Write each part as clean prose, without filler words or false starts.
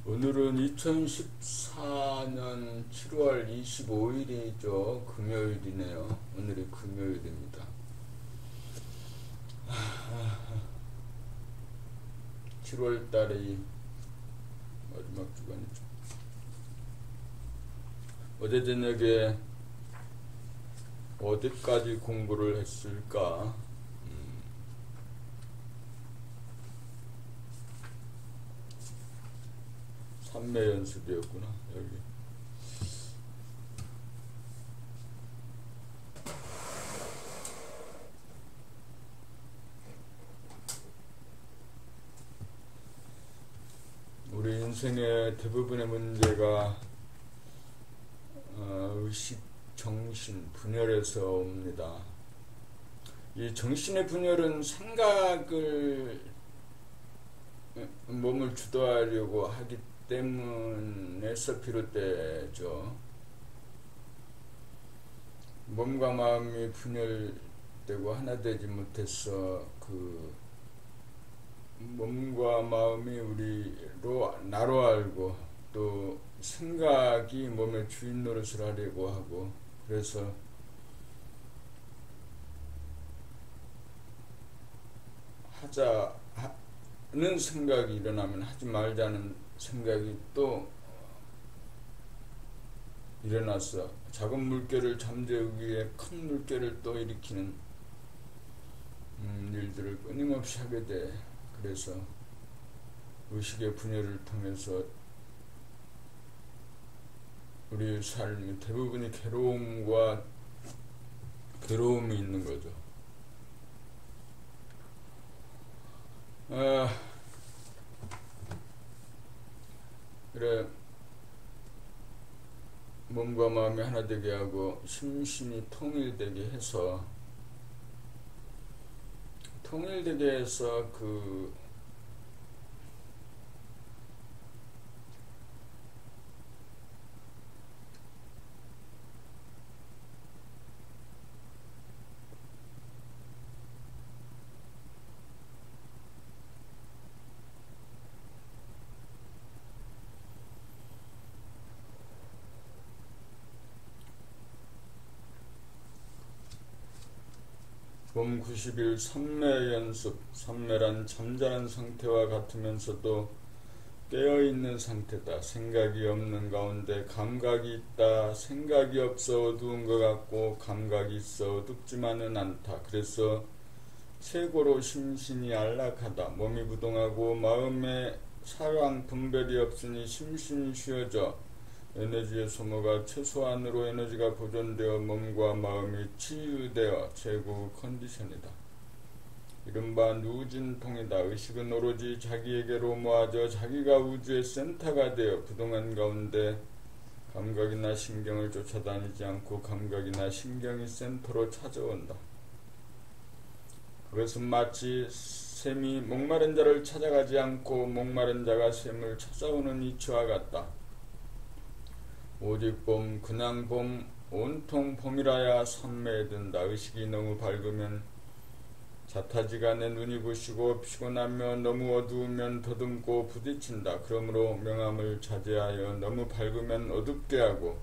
오늘은 2014년 7월 25일이죠. 금요일이네요. 오늘이 금요일입니다. 7월 달이 마지막 주간이죠. 어제 저녁에 어디까지 공부를 했을까? 삼매 연습이었구나. 여기 우리 인생의 대부분의 문제가 의식, 정신, 분열에서 옵니다. 이 정신의 분열은 생각을 몸을 주도하려고 하기 때문에서 비롯되죠. 몸과 마음이 분열되고 하나 되지 못해서 그 몸과 마음이 우리로 나로 알고 또 생각이 몸의 주인 노릇을 하려고 하고, 그래서 하자는 생각이 일어나면 하지 말자는 생각이 또 일어나서 작은 물결을 잠재우기 위해 큰 물결을 또 일으키는 일들을 끊임없이 하게 돼. 그래서 의식의 분열을 통해서 우리 삶의 대부분이 괴로움이 있는 거죠. 그래, 몸과 마음이 하나 되게 하고 심신이 통일되게 해서 몸 90일 삼매 연습. 삼매란 잠자는 상태와 같으면서도 깨어있는 상태다. 생각이 없는 가운데 감각이 있다. 생각이 없어 어두운 것 같고 감각이 있어 어둡지만은 않다. 그래서 최고로 심신이 안락하다. 몸이 부동하고 마음에 사랑 분별이 없으니 심신이 쉬어져 에너지의 소모가 최소한으로 에너지가 보존되어 몸과 마음이 치유되어 최고 컨디션이다. 이른바 누진통이다. 의식은 오로지 자기에게로 모아져 자기가 우주의 센터가 되어 부동한 가운데 감각이나 신경을 쫓아다니지 않고 감각이나 신경이 센터로 찾아온다. 그것은 마치 샘이 목마른 자를 찾아가지 않고 목마른 자가 샘을 찾아오는 이치와 같다. 오직 봄, 그냥 봄, 온통 봄이라야 산매에 든다. 의식이 너무 밝으면 자타지간에 눈이 부시고 피곤하며 너무 어두우면 더듬고 부딪힌다. 그러므로 명암을 자제하여 너무 밝으면 어둡게 하고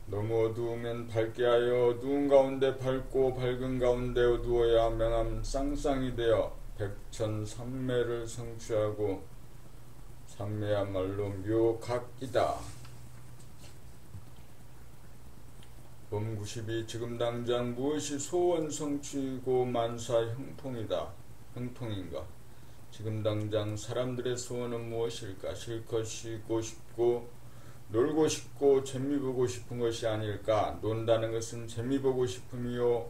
너무 어두우면 밝게 하여 어두운 가운데 밝고 밝은 가운데 어두워야 명암 쌍쌍이 되어 백천삼매를 성취하고 삼매야말로 묘각이다. 몸 92. 지금 당장 무엇이 소원 성취고 만사 형통인가? 지금 당장 사람들의 소원은 무엇일까? 실컷 쉬고 싶고 놀고 싶고 재미보고 싶은 것이 아닐까? 논다는 것은 재미보고 싶음이요,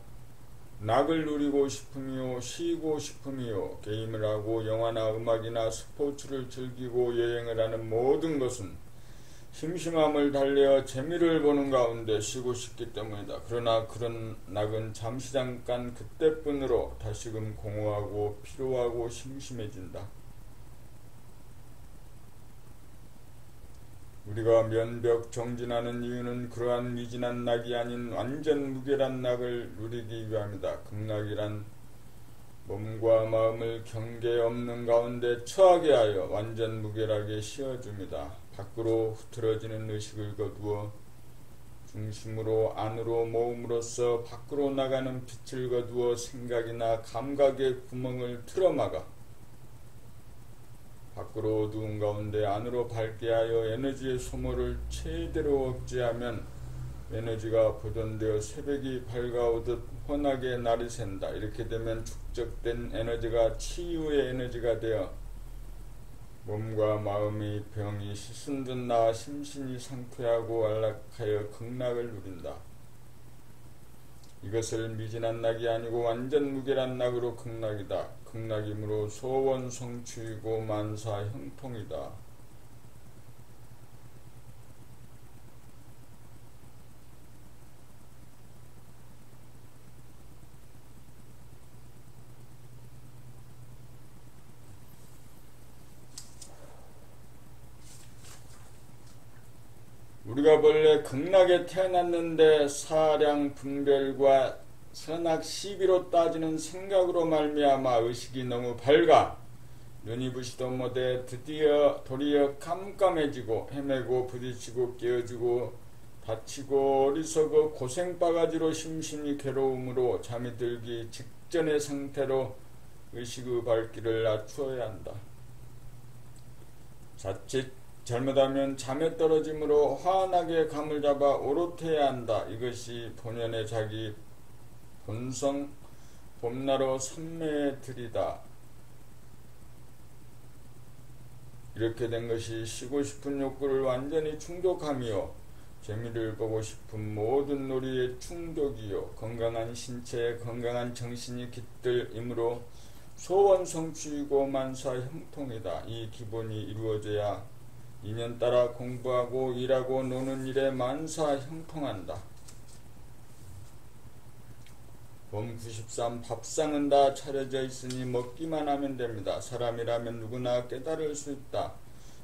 낙을 누리고 싶음이요, 쉬고 싶음이요. 게임을 하고 영화나 음악이나 스포츠를 즐기고 여행을 하는 모든 것은 심심함을 달래어 재미를 보는 가운데 쉬고 싶기 때문이다. 그러나 그런 낙은 잠시 잠깐 그때뿐으로 다시금 공허하고 피로하고 심심해진다. 우리가 면벽 정진하는 이유는 그러한 미진한 낙이 아닌 완전 무결한 낙을 누리기 위함이다. 극락이란 몸과 마음을 경계 없는 가운데 처하게 하여 완전 무결하게 씌워줍니다. 밖으로 흐트러지는 의식을 거두어 중심으로 안으로 모음으로써 밖으로 나가는 빛을 거두어 생각이나 감각의 구멍을 틀어막아 밖으로 어두운 가운데 안으로 밝게 하여 에너지의 소모를 최대로 억제하면 에너지가 보존되어 새벽이 밝아오듯 환하게 날이 샌다. 이렇게 되면 축적된 에너지가 치유의 에너지가 되어 몸과 마음의 병이 씻은 듯 나아 심신이 상쾌하고 안락하여 극락을 누린다. 이것을 미진한 낙이 아니고 완전 무결한 낙으로 극락이다. 극락이므로 소원 성취이고 만사 형통이다. 우리가 본래 극락에 태어났는데 사량 분별과 선악 시비로 따지는 생각으로 말미암아 의식이 너무 밝아 눈이 부시도 못해 도리어 깜깜해지고 헤매고 부딪히고 깨어지고 다치고 어리석어 고생바가지로 심신이 괴로움으로 잠이 들기 직전의 상태로 의식의 밝기를 낮추어야 한다. 자칫 잘못하면 잠에 떨어짐으로 환하게 감을 잡아 오롯해야 한다. 이것이 본연의 자기 본성 봄나로 삼매의 들이다. 이렇게 된 것이 쉬고 싶은 욕구를 완전히 충족함이요 재미를 보고 싶은 모든 놀이의 충족이요 건강한 신체에 건강한 정신이 깃들이므로 소원 성취이고 만사 형통이다. 이 기본이 이루어져야 인연 따라 공부하고 일하고 노는 일에 만사 형통한다. 봄 93 밥상은 다 차려져 있으니 먹기만 하면 됩니다. 사람이라면 누구나 깨달을 수 있다.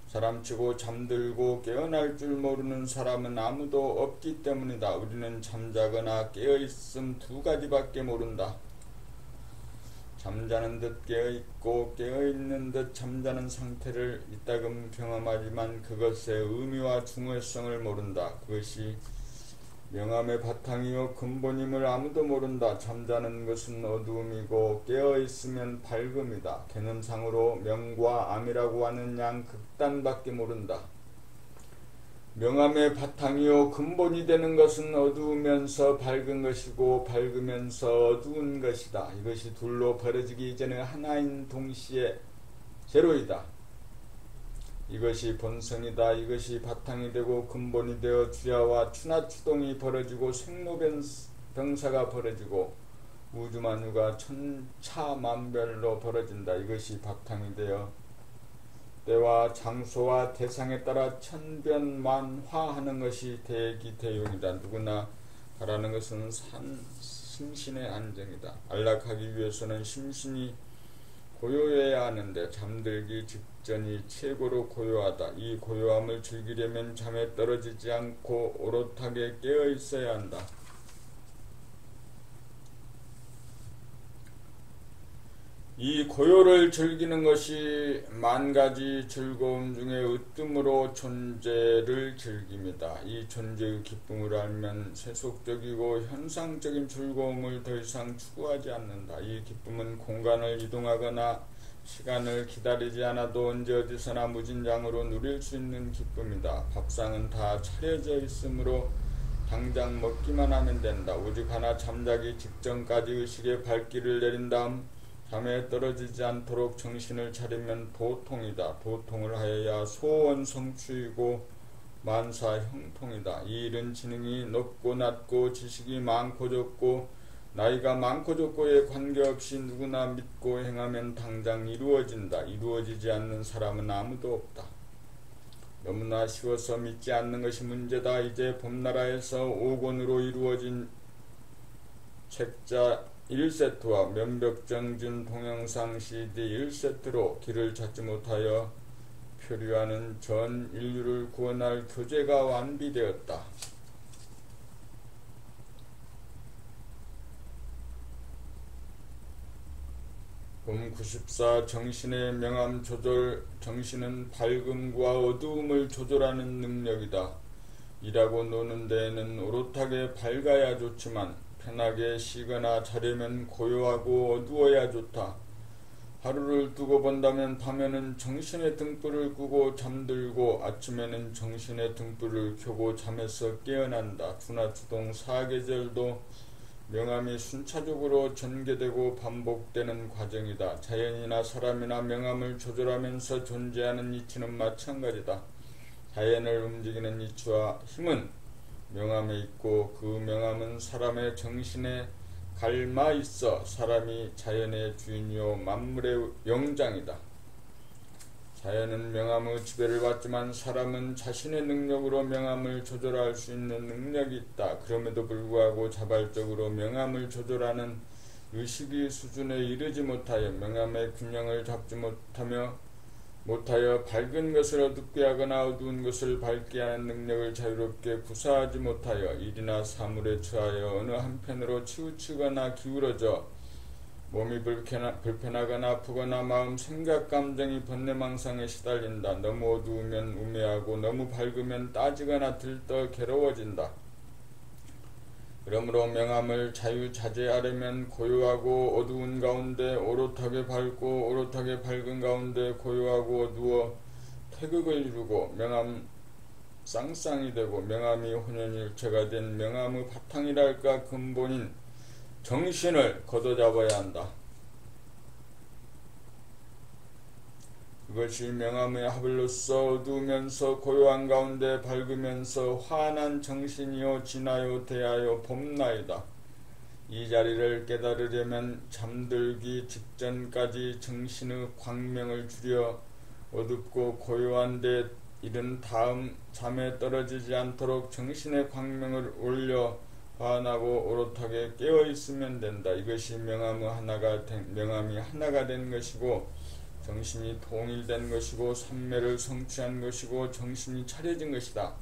사람치고 잠들고 깨어날 줄 모르는 사람은 아무도 없기 때문이다. 우리는 잠자거나 깨어있음 두 가지밖에 모른다. 잠자는 듯 깨어있고 깨어있는 듯 잠자는 상태를 이따금 경험하지만 그것의 의미와 중요성을 모른다. 그것이 명암의 바탕이요 근본임을 아무도 모른다. 잠자는 것은 어두움이고 깨어있으면 밝음이다. 개념상으로 명과 암이라고 하는 양 극단밖에 모른다. 명암의 바탕이요 근본이 되는 것은 어두우면서 밝은 것이고 밝으면서 어두운 것이다. 이것이 둘로 벌어지기 이전에 하나인 동시에 제로이다. 이것이 본성이다. 이것이 바탕이 되고 근본이 되어 주야와 추나추동이 벌어지고 생로병사가 벌어지고 우주만유가 천차만별로 벌어진다. 이것이 바탕이 되어 때와 장소와 대상에 따라 천변만화하는 것이 대기대용이다. 누구나 바라는 것은 심신의 안정이다. 안락하기 위해서는 심신이 고요해야 하는데 잠들기 직전이 최고로 고요하다. 이 고요함을 즐기려면 잠에 떨어지지 않고 오롯하게 깨어 있어야 한다. 이 고요를 즐기는 것이 만가지 즐거움 중에 으뜸으로 존재를 즐깁니다. 이 존재의 기쁨을 알면 세속적이고 현상적인 즐거움을 더 이상 추구하지 않는다. 이 기쁨은 공간을 이동하거나 시간을 기다리지 않아도 언제 어디서나 무진장으로 누릴 수 있는 기쁨이다. 밥상은 다 차려져 있으므로 당장 먹기만 하면 된다. 오직 하나 잠자기 직전까지 의식의 발길을 내린 다음 잠에 떨어지지 않도록 정신을 차리면 도통이다. 도통을 하여야 소원 성취이고 만사 형통이다. 이 일은 지능이 높고 낮고 지식이 많고 적고 나이가 많고 적고에 관계없이 누구나 믿고 행하면 당장 이루어진다. 이루어지지 않는 사람은 아무도 없다. 너무나 쉬워서 믿지 않는 것이 문제다. 이제 봄나라에서 5권으로 이루어진 책자 1세트와 면벽정준 동영상 CD 1세트로 길을 찾지 못하여 표류하는 전 인류를 구원할 교재가 완비되었다. 94. 정신의 명암 조절. 정신은 밝음과 어두움을 조절하는 능력이다. 일하고 노는 데에는 오롯하게 밝아야 좋지만 편하게 쉬거나 자려면 고요하고 어두워야 좋다. 하루를 두고 본다면 밤에는 정신의 등불을 끄고 잠들고 아침에는 정신의 등불을 켜고 잠에서 깨어난다. 두나투동 사계절도 명암이 순차적으로 전개되고 반복되는 과정이다. 자연이나 사람이나 명암을 조절하면서 존재하는 이치는 마찬가지다. 자연을 움직이는 이치와 힘은 명암에 있고 그 명암은 사람의 정신에 갈마 있어 사람이 자연의 주인이요 만물의 영장이다. 자연은 명암의 지배를 받지만 사람은 자신의 능력으로 명암을 조절할 수 있는 능력이 있다. 그럼에도 불구하고 자발적으로 명암을 조절하는 의식의 수준에 이르지 못하여 명암의 균형을 잡지 못하여 밝은 것을 어둡게 하거나 어두운 것을 밝게 하는 능력을 자유롭게 구사하지 못하여 일이나 사물에 처하여 어느 한편으로 치우치거나 기울어져 몸이 불편하거나 아프거나 마음, 생각, 감정이 번뇌망상에 시달린다. 너무 어두우면 우매하고 너무 밝으면 따지거나 들떠 괴로워진다. 그러므로 명암을 자유자재하려면 고요하고 어두운 가운데 오롯하게 밝고 오롯하게 밝은 가운데 고요하고 어두워 태극을 이루고 명암 쌍쌍이 되고 명암이 혼연일체가 된 명암의 바탕이랄까 근본인 정신을 걷어잡아야 한다. 그것이 명암의 하블로서 어두우면서 고요한 가운데 밝으면서 환한 정신이요 진하여 대하여 봄나이다. 이 자리를 깨달으려면 잠들기 직전까지 정신의 광명을 줄여 어둡고 고요한 데 이른 다음 잠에 떨어지지 않도록 정신의 광명을 올려 환하고 오롯하게 깨어있으면 된다. 이것이 명암이 하나가 된 것이고 정신이 통일된 것이고 삼매를 성취한 것이고 정신이 차려진 것이다.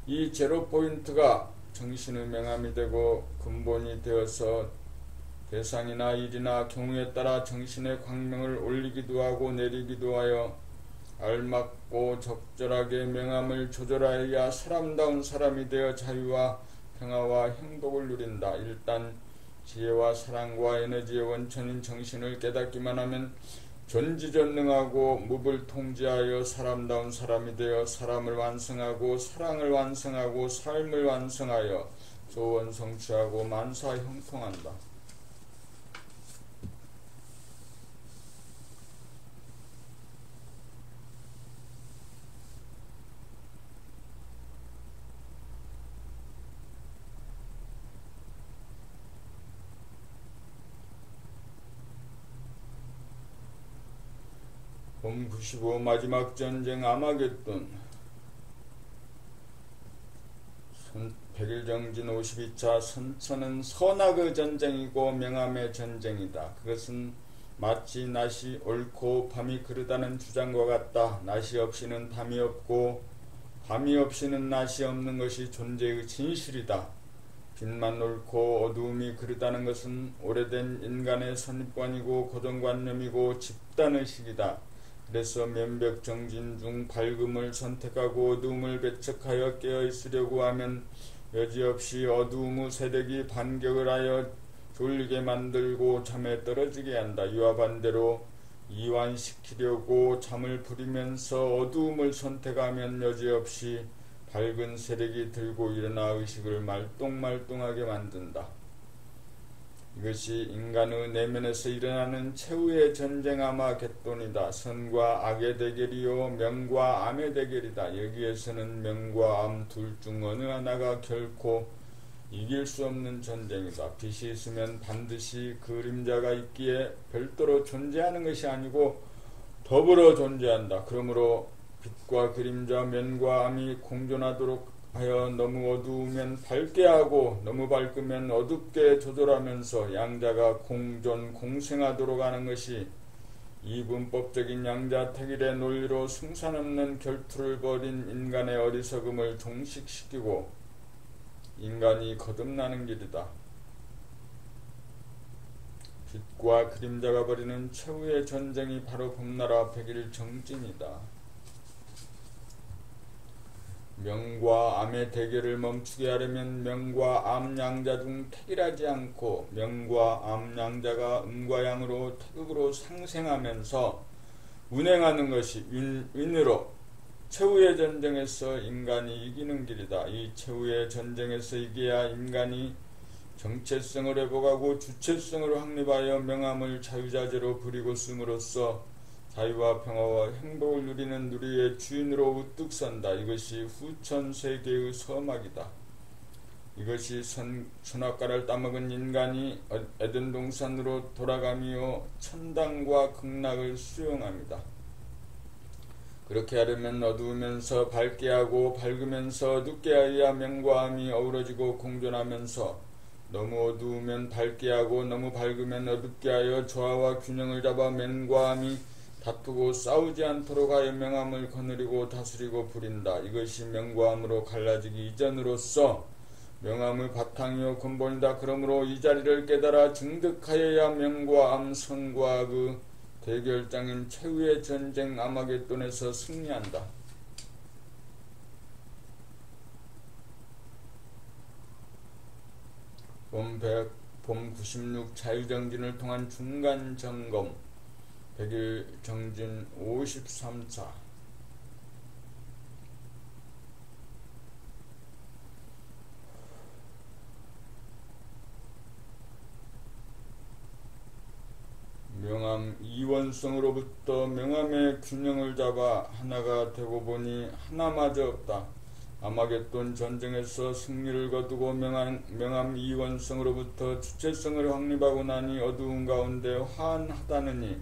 이 제로 포인트가 정신의 명암이 되고 근본이 되어서 대상이나 일이나 경우에 따라 정신의 광명을 올리기도 하고 내리기도 하여 알맞고 적절하게 명암을 조절하여야 사람다운 사람이 되어 자유와 평화와 행복을 누린다. 일단 지혜와 사랑과 에너지의 원천인 정신을 깨닫기만 하면 전지전능하고 무불 통제하여 사람다운 사람이 되어 사람을 완성하고 사랑을 완성하고 삶을 완성하여 소원 성취하고 만사 형통한다. 봄 95 마지막 전쟁 아마겟돈 100일정진 52차 선천은 선악의 전쟁이고 명암의 전쟁이다. 그것은 마치 낮이 옳고 밤이 그르다는 주장과 같다. 낮이 없이는 밤이 없고 밤이 없이는 낮이 없는 것이 존재의 진실이다. 빛만 옳고 어두움이 그르다는 것은 오래된 인간의 선입관이고 고정관념이고 집단의식이다. 그래서 면벽정진 중 밝음을 선택하고 어두움을 배척하여 깨어있으려고 하면 여지없이 어두움의 세력이 반격을 하여 졸리게 만들고 잠에 떨어지게 한다. 이와 반대로 이완시키려고 잠을 부리면서 어두움을 선택하면 여지없이 밝은 세력이 들고 일어나 의식을 말똥말똥하게 만든다. 이것이 인간의 내면에서 일어나는 최후의 전쟁 아마겟돈이다. 선과 악의 대결이요 명과 암의 대결이다. 여기에서는 명과 암 둘 중 어느 하나가 결코 이길 수 없는 전쟁이다. 빛이 있으면 반드시 그림자가 있기에 별도로 존재하는 것이 아니고 더불어 존재한다. 그러므로 빛과 그림자, 면과 암이 공존하도록 하여 너무 어두우면 밝게 하고 너무 밝으면 어둡게 조절하면서 양자가 공존 공생하도록 하는 것이 이분법적인 양자택일의 논리로 승산 없는 결투를 벌인 인간의 어리석음을 종식시키고 인간이 거듭나는 길이다. 빛과 그림자가 벌이는 최후의 전쟁이 바로 봄나라 백일정진이다. 명과 암의 대결을 멈추게 하려면 명과 암 양자 중 택일하지 않고 명과 암 양자가 음과 양으로 태극으로 상생하면서 운행하는 것이 윈으로 최후의 전쟁에서 인간이 이기는 길이다. 이 최후의 전쟁에서 이겨야 인간이 정체성을 회복하고 주체성을 확립하여 명암을 자유자재로 부리고 씀으로써 자유와 평화와 행복을 누리는 누리의 주인으로 우뚝 선다. 이것이 후천세계의 서막이다. 이것이 선악과를 따먹은 인간이 에덴 동산으로 돌아가며 천당과 극락을 수용합니다. 그렇게 하려면 어두우면서 밝게 하고 밝으면서 어둡게 하여야 명과 암이 어우러지고 공존하면서 너무 어두우면 밝게 하고 너무 밝으면 어둡게 하여 조화와 균형을 잡아 명과 암이 다투고 싸우지 않도록 하여 명암을 거느리고 다스리고 부린다. 이것이 명과 암으로 갈라지기 이전으로서 명암의 바탕이요 근본이다. 그러므로 이 자리를 깨달아 증득하여야 명과 암, 선과 악의 대결장인 최후의 전쟁 아마겟돈에서 승리한다. 봄 96 자유정진을 통한 중간점검 백일정진 53차 명암 이원성으로부터 명암의 균형을 잡아 하나가 되고 보니 하나마저 없다. 아마겟돈 전쟁에서 승리를 거두고 명암 이원성으로부터 주체성을 확립하고 나니 어두운 가운데 환하다느니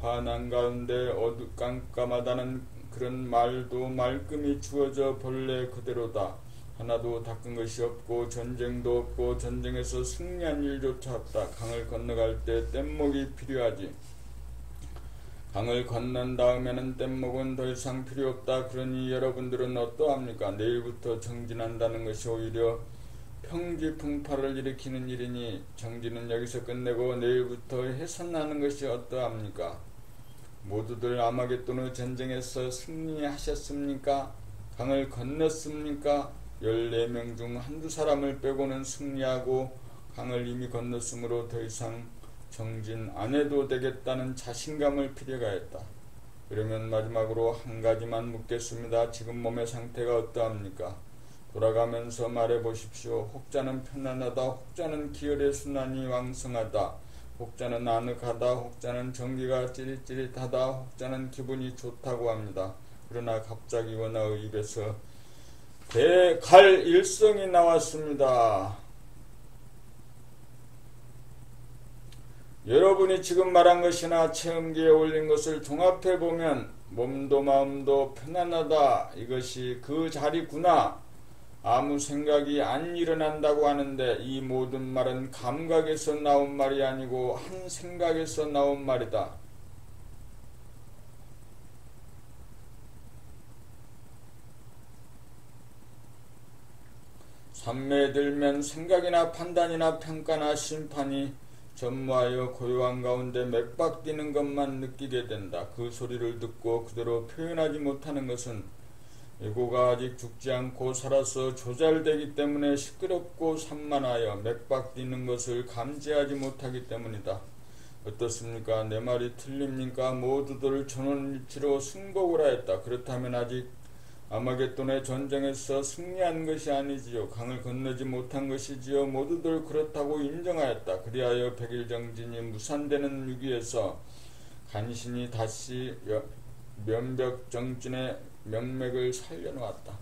환한 가운데 깜깜하다는 그런 말도 말끔히 주어져 본래 그대로다. 하나도 닦은 것이 없고 전쟁도 없고 전쟁에서 승리한 일조차 없다. 강을 건너갈 때 뗏목이 필요하지. 강을 건넌 다음에는 뗏목은 더 이상 필요 없다. 그러니 여러분들은 어떠합니까? 내일부터 정진한다는 것이 오히려 평지풍파를 일으키는 일이니 정진은 여기서 끝내고 내일부터 해산하는 것이 어떠합니까? 모두들 아마겟돈의 전쟁에서 승리하셨습니까? 강을 건넜습니까? 14명 중 한두 사람을 빼고는 승리하고 강을 이미 건넜으므로 더 이상 정진 안 해도 되겠다는 자신감을 필요가 했다. 그러면 마지막으로 한 가지만 묻겠습니다. 지금 몸의 상태가 어떠합니까? 돌아가면서 말해보십시오. 혹자는 편안하다. 혹자는 기혈의 순환이 왕성하다. 혹자는 아늑하다. 혹자는 전기가 찌릿찌릿하다. 혹자는 기분이 좋다고 합니다. 그러나 갑자기 원아의 입에서 대갈일성이 나왔습니다. 여러분이 지금 말한 것이나 체험기에 올린 것을 종합해보면 몸도 마음도 편안하다. 이것이 그 자리구나. 아무 생각이 안 일어난다고 하는데 이 모든 말은 감각에서 나온 말이 아니고 한 생각에서 나온 말이다. 삼매에 들면 생각이나 판단이나 평가나 심판이 전무하여 고요한 가운데 맥박 뛰는 것만 느끼게 된다. 그 소리를 듣고 그대로 표현하지 못하는 것은 에고가 아직 죽지 않고 살아서 조잘되기 때문에 시끄럽고 산만하여 맥박 뛰는 것을 감지하지 못하기 때문이다. 어떻습니까? 내 말이 틀립니까? 모두들 전원일치로 승복을 하였다. 그렇다면 아직 아마겟돈의 전쟁에서 승리한 것이 아니지요. 강을 건너지 못한 것이지요. 모두들 그렇다고 인정하였다. 그리하여 백일정진이 무산되는 위기에서 간신히 다시 면벽정진의 명맥을 살려놓았다.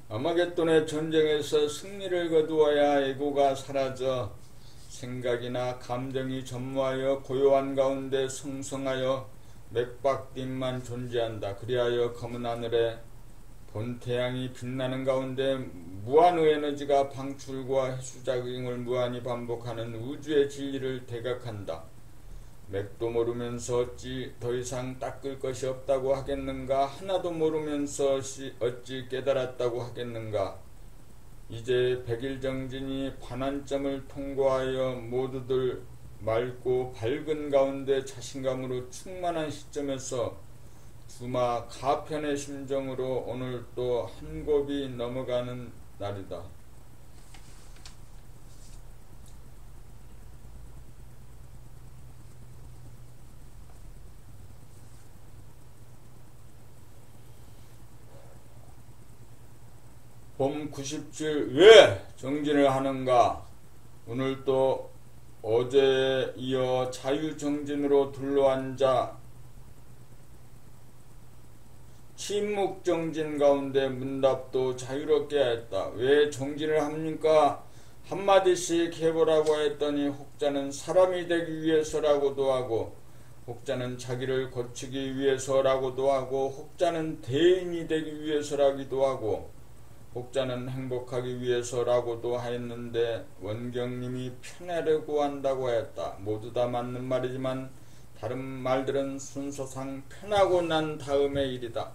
아마겟돈의 전쟁에서 승리를 거두어야 에고가 사라져 생각이나 감정이 전무하여 고요한 가운데 성성하여 맥박dim만 존재한다. 그리하여 검은 하늘에 본 태양이 빛나는 가운데 무한의 에너지가 방출과 해수작용을 무한히 반복하는 우주의 진리를 대각한다. 맥도 모르면서 어찌 더 이상 닦을 것이 없다고 하겠는가? 하나도 모르면서 어찌 깨달았다고 하겠는가? 이제 백일정진이 반환점을 통과하여 모두들 맑고 밝은 가운데 자신감으로 충만한 시점에서 주마 가편의 심정으로 오늘 또 한 곱이 넘어가는 날이다. 봄 97 왜 정진을 하는가? 오늘 또 어제에 이어 자유정진으로 둘러앉아 침묵정진 가운데 문답도 자유롭게 했다. 왜 정진을 합니까? 한마디씩 해보라고 했더니 혹자는 사람이 되기 위해서라고도 하고, 혹자는 자기를 고치기 위해서라고도 하고, 혹자는 대인이 되기 위해서라기도 하고, 혹자는 행복하기 위해서라고도 했는데 원경님이 편하려고 한다고 했다. 모두 다 맞는 말이지만 다른 말들은 순서상 편하고 난 다음의 일이다.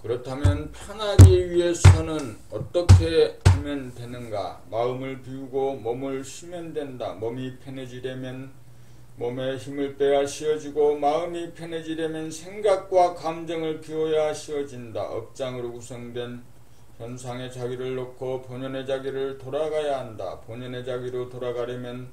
그렇다면 편하기 위해서는 어떻게 하면 되는가? 마음을 비우고 몸을 쉬면 된다. 몸이 편해지려면 몸에 힘을 빼야 쉬어지고, 마음이 편해지려면 생각과 감정을 비워야 쉬어진다. 업장으로 구성된 현상의 자기를 놓고 본연의 자기를 돌아가야 한다. 본연의 자기로 돌아가려면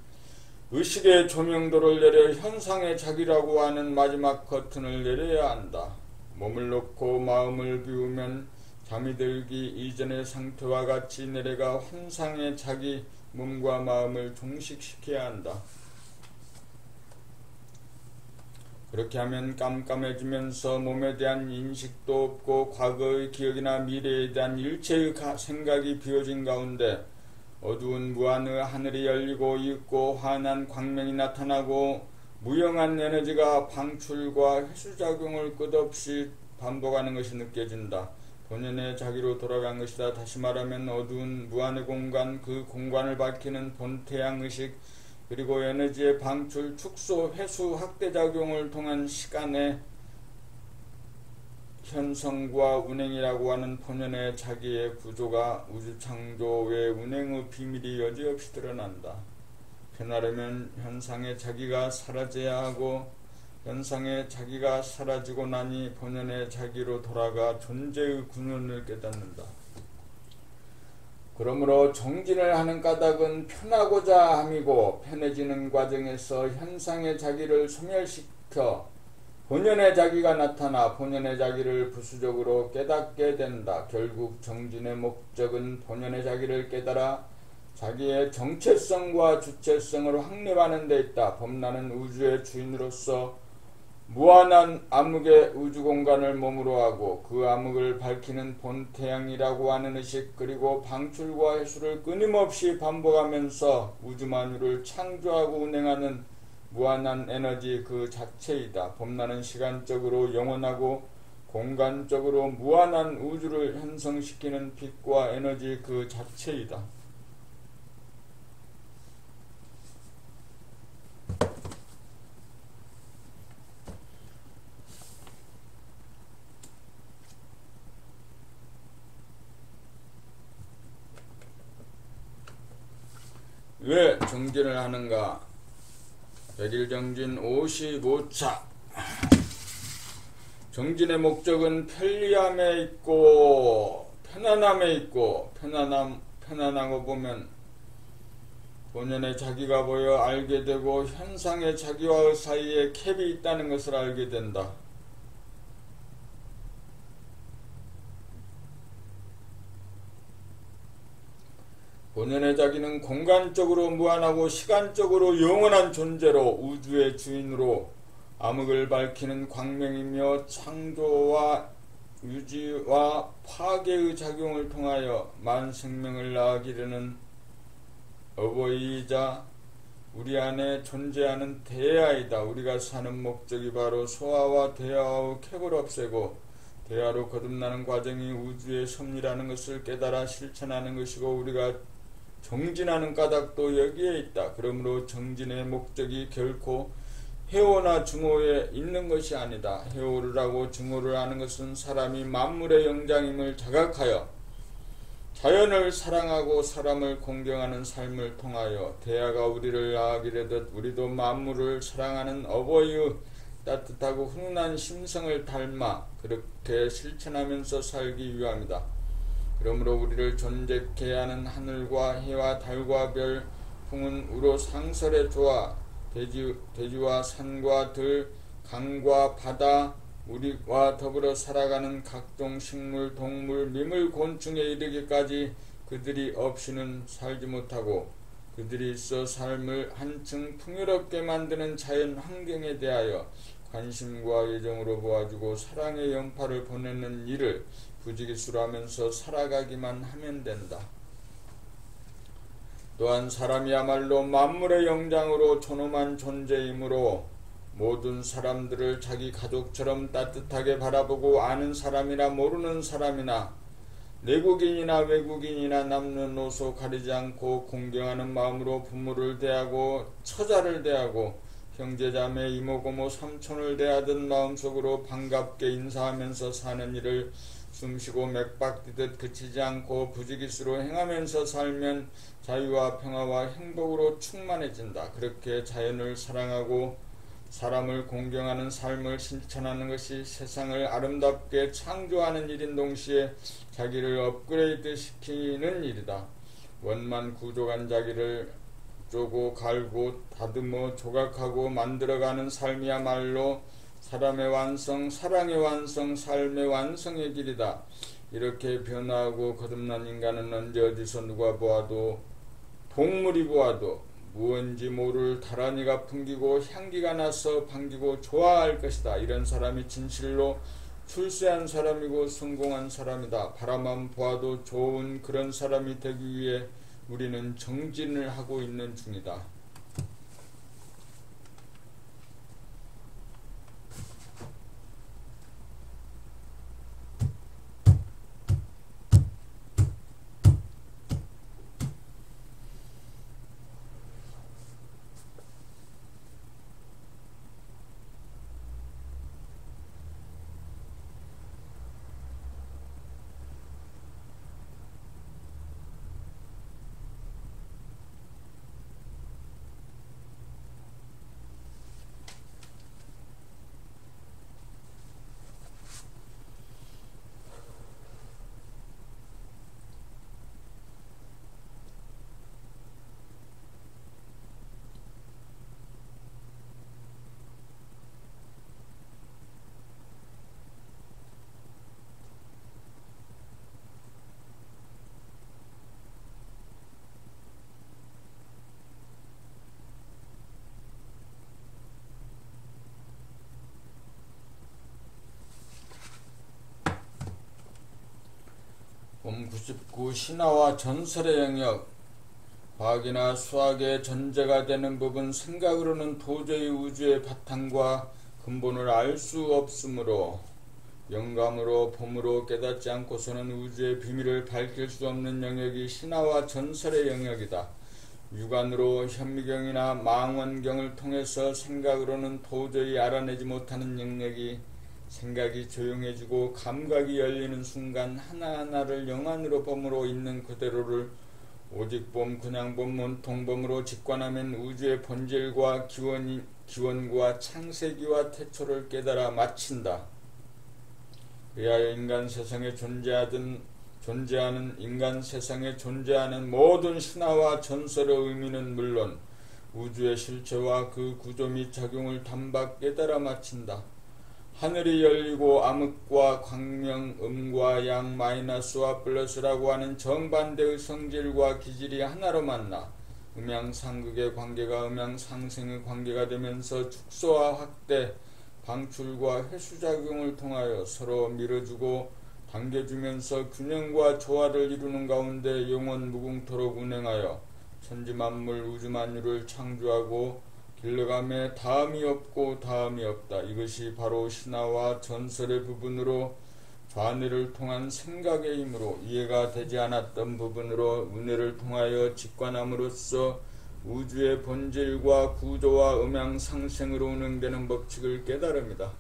의식의 조명도를 내려 현상의 자기라고 하는 마지막 커튼을 내려야 한다. 몸을 놓고 마음을 비우면 잠이 들기 이전의 상태와 같이 내려가 환상의 자기 몸과 마음을 종식시켜야 한다. 그렇게 하면 깜깜해지면서 몸에 대한 인식도 없고 과거의 기억이나 미래에 대한 일체의 생각이 비워진 가운데 어두운 무한의 하늘이 열리고 있고 환한 광명이 나타나고 무형한 에너지가 방출과 회수작용을 끝없이 반복하는 것이 느껴진다. 본연의 자기로 돌아간 것이다. 다시 말하면 어두운 무한의 공간, 그 공간을 밝히는 본태양의식, 그리고 에너지의 방출, 축소, 회수, 확대작용을 통한 시간의 현성과 운행이라고 하는 본연의 자기의 구조가 우주창조의 운행의 비밀이 여지없이 드러난다. 변하려면 현상의 자기가 사라져야 하고, 현상의 자기가 사라지고 나니 본연의 자기로 돌아가 존재의 근원을 깨닫는다. 그러므로 정진을 하는 까닭은 편하고자 함이고, 편해지는 과정에서 현상의 자기를 소멸시켜 본연의 자기가 나타나 본연의 자기를 부수적으로 깨닫게 된다. 결국 정진의 목적은 본연의 자기를 깨달아 자기의 정체성과 주체성을 확립하는 데 있다. 범라는 우주의 주인으로서 무한한 암흑의 우주공간을 몸으로 하고 그 암흑을 밝히는 본태양이라고 하는 의식, 그리고 방출과 회수를 끊임없이 반복하면서 우주만유를 창조하고 운행하는 무한한 에너지 그 자체이다. 범라는 시간적으로 영원하고 공간적으로 무한한 우주를 형성시키는 빛과 에너지 그 자체이다. 왜 정진을 하는가? 백일정진 55차. 정진의 목적은 편리함에 있고 편안함에 있고, 편안하고 보면 본연의 자기가 보여 알게 되고 현상의 자기와의 사이에 캡이 있다는 것을 알게 된다. 본연의 자기는 공간적으로 무한하고 시간적으로 영원한 존재로 우주의 주인으로 암흑을 밝히는 광명이며 창조와 유지와 파괴의 작용을 통하여 만생명을 낳아기르는 어버이이자 우리 안에 존재하는 대아이다. 우리가 사는 목적이 바로 소아와 대아의 캡을 없애고 대화로 거듭나는 과정이 우주의 섭리라는 것을 깨달아 실천하는 것이고 우리가 정진하는 까닭도 여기에 있다. 그러므로 정진의 목적이 결코 해오나 증오에 있는 것이 아니다. 해오를 하고 증오를 하는 것은 사람이 만물의 영장임을 자각하여 자연을 사랑하고 사람을 공경하는 삶을 통하여 대하가 우리를 낳아기르듯 우리도 만물을 사랑하는 어버이의 따뜻하고 훈훈한 심성을 닮아 그렇게 실천하면서 살기 위함이다. 그러므로 우리를 존재케 하는 하늘과 해와 달과 별, 풍은 우로 상설의 조화, 대지와 산과 들, 강과 바다, 우리와 더불어 살아가는 각종 식물, 동물, 미물, 곤충에 이르기까지 그들이 없이는 살지 못하고 그들이 있어 삶을 한층 풍요롭게 만드는 자연 환경에 대하여 관심과 애정으로 보아주고 사랑의 연파를 보내는 일을 부지기수로 하면서 살아가기만 하면 된다. 또한 사람이야말로 만물의 영장으로 존엄한 존재이므로 모든 사람들을 자기 가족처럼 따뜻하게 바라보고 아는 사람이나 모르는 사람이나 내국인이나 외국인이나 남녀노소 가리지 않고 공경하는 마음으로 부모를 대하고 처자를 대하고 형제자매 이모고모 삼촌을 대하듯 마음속으로 반갑게 인사하면서 사는 일을 숨쉬고 맥박뛰듯 그치지 않고 부지기수로 행하면서 살면 자유와 평화와 행복으로 충만해진다. 그렇게 자연을 사랑하고 사람을 공경하는 삶을 실천하는 것이 세상을 아름답게 창조하는 일인 동시에 자기를 업그레이드 시키는 일이다. 원만 구족한 자기를 쪼고 갈고 다듬어 조각하고 만들어가는 삶이야말로 사람의 완성, 사랑의 완성, 삶의 완성의 길이다. 이렇게 변화하고 거듭난 인간은 언제 어디서 누가 보아도 동물이 보아도 무언지 모를 다란이가 풍기고 향기가 나서 반기고 좋아할 것이다. 이런 사람이 진실로 출세한 사람이고 성공한 사람이다. 바라만 보아도 좋은 그런 사람이 되기 위해 우리는 정진을 하고 있는 중이다. 봄 99 신화와 전설의 영역. 과학이나 수학의 전제가 되는 부분 생각으로는 도저히 우주의 바탕과 근본을 알 수 없으므로 영감으로 봄으로 깨닫지 않고서는 우주의 비밀을 밝힐 수 없는 영역이 신화와 전설의 영역이다. 육안으로 현미경이나 망원경을 통해서 생각으로는 도저히 알아내지 못하는 영역이 생각이 조용해지고 감각이 열리는 순간 하나하나를 영안으로 봄으로 있는 그대로를 오직 봄, 그냥 봄, 문통봄으로 직관하면 우주의 본질과 기원과 창세기와 태초를 깨달아 마친다. 그리하여 인간 세상에 존재하는 인간 세상에 존재하는 모든 신화와 전설의 의미는 물론 우주의 실체와 그 구조 및 작용을 단박 깨달아 마친다. 하늘이 열리고 암흑과 광명, 음과 양, 마이너스와 플러스라고 하는 정반대의 성질과 기질이 하나로 만나 음양상극의 관계가 음양상생의 관계가 되면서 축소와 확대, 방출과 회수작용을 통하여 서로 밀어주고 당겨주면서 균형과 조화를 이루는 가운데 영원 무궁토록 운행하여 천지만물 우주만유를 창조하고 길러감에 다음이 없고 다음이 없다. 이것이 바로 신화와 전설의 부분으로 좌뇌를 통한 생각의 힘으로 이해가 되지 않았던 부분으로 우뇌를 통하여 직관함으로써 우주의 본질과 구조와 음양 상생으로 운행되는 법칙을 깨달습니다.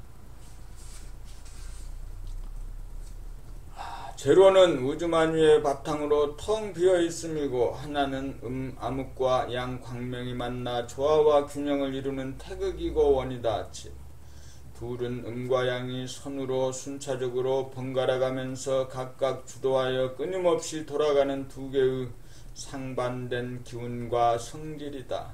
제로는 우주만유의 바탕으로 텅 비어 있음이고, 하나는 암흑과 양 광명이 만나 조화와 균형을 이루는 태극이고 원이다. 둘은 음과 양이 선으로 순차적으로 번갈아 가면서 각각 주도하여 끊임없이 돌아가는 두 개의 상반된 기운과 성질이다.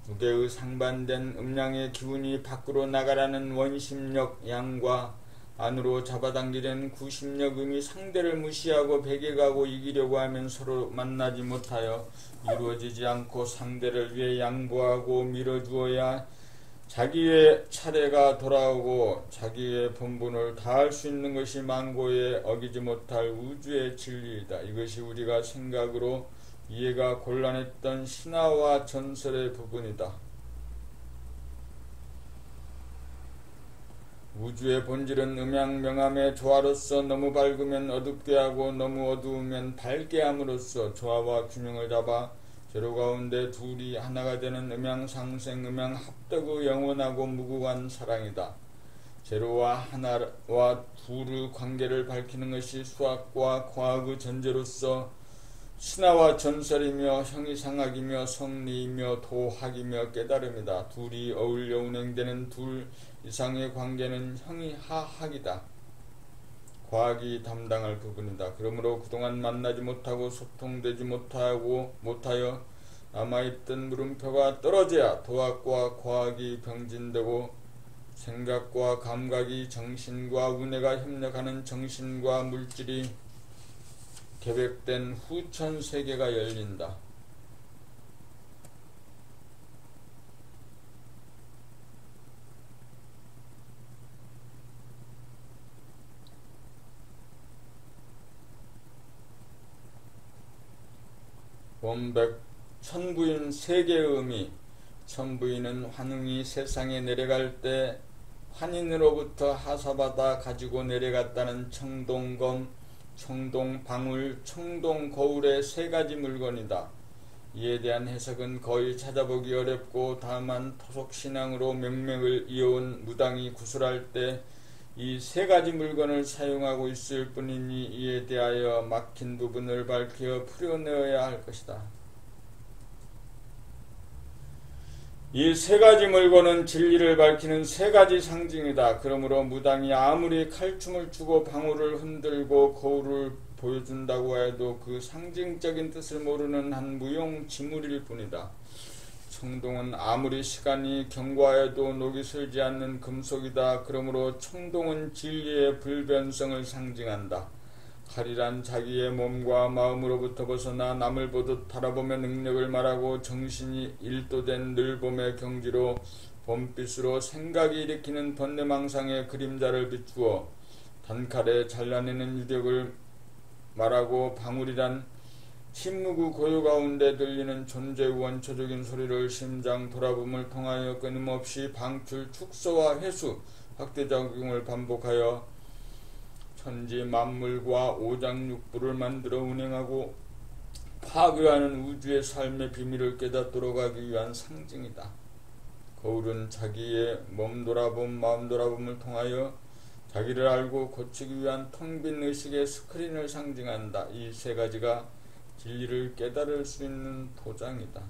두 개의 상반된 음양의 기운이 밖으로 나가라는 원심력 양과 안으로 잡아당기려는 구심력 음이 상대를 무시하고 배격하고 이기려고 하면 서로 만나지 못하여 이루어지지 않고, 상대를 위해 양보하고 밀어주어야 자기의 차례가 돌아오고 자기의 본분을 다할 수 있는 것이 만고에 어기지 못할 우주의 진리이다. 이것이 우리가 생각으로 이해가 곤란했던 신화와 전설의 부분이다. 우주의 본질은 음양명암의 조화로서 너무 밝으면 어둡게 하고 너무 어두우면 밝게 함으로써 조화와 균형을 잡아 제로 가운데 둘이 하나가 되는 음양상생 음양합덕의 영원하고 무궁한 사랑이다. 제로와 하나와 둘의 관계를 밝히는 것이 수학과 과학의 전제로서 신화와 전설이며 형이상학이며 성리이며 도학이며 깨달음이다. 둘이 어울려 운행되는 둘 이상의 관계는 형이하학이다. 과학이 담당할 부분이다. 그러므로 그동안 만나지 못하고 소통되지 못하여 남아있던 물음표가 떨어져야 도학과 과학이 병진되고 생각과 감각이 정신과 운해가 협력하는 정신과 물질이 계획된 후천 세계가 열린다. 원백 천부인 세계의 의미. 천부인은 환웅이 세상에 내려갈 때 환인으로부터 하사받아 가지고 내려갔다는 청동검, 청동방울, 청동거울의 세 가지 물건이다. 이에 대한 해석은 거의 찾아보기 어렵고, 다만 토속신앙으로 명맥을 이어온 무당이 구술할 때 이 세 가지 물건을 사용하고 있을 뿐이니 이에 대하여 막힌 부분을 밝혀 풀어내어야 할 것이다. 이 세 가지 물건은 진리를 밝히는 세 가지 상징이다. 그러므로 무당이 아무리 칼춤을 추고 방울을 흔들고 거울을 보여준다고 해도 그 상징적인 뜻을 모르는 한 무용지물일 뿐이다. 청동은 아무리 시간이 경과해도 녹이 슬지 않는 금속이다. 그러므로 청동은 진리의 불변성을 상징한다. 칼이란 자기의 몸과 마음으로부터 벗어나 남을 보듯 바라보며 능력을 말하고, 정신이 일도된 늘봄의 경지로 봄빛으로 생각이 일으키는 번뇌망상의 그림자를 비추어 단칼에 잘라내는 유력을 말하고, 방울이란 침묵의 고요 가운데 들리는 존재의 원초적인 소리를 심장 돌아봄을 통하여 끊임없이 방출, 축소와 회수, 확대작용을 반복하여 천지 만물과 오장육부를 만들어 운행하고 파괴하는 우주의 삶의 비밀을 깨닫도록 하기 위한 상징이다. 거울은 자기의 몸 돌아봄, 마음 돌아봄을 통하여 자기를 알고 고치기 위한 텅 빈 의식의 스크린을 상징한다. 이 세 가지가 진리를 깨달을 수 있는 도장이다.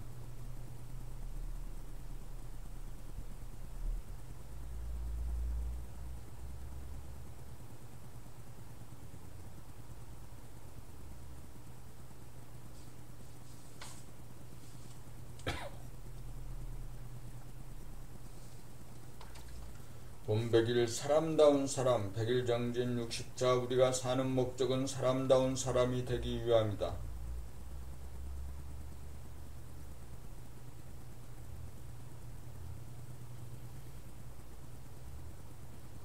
봄백일 사람다운 사람, 백일정진 60자. 우리가 사는 목적은 사람다운 사람이 되기 위함이다.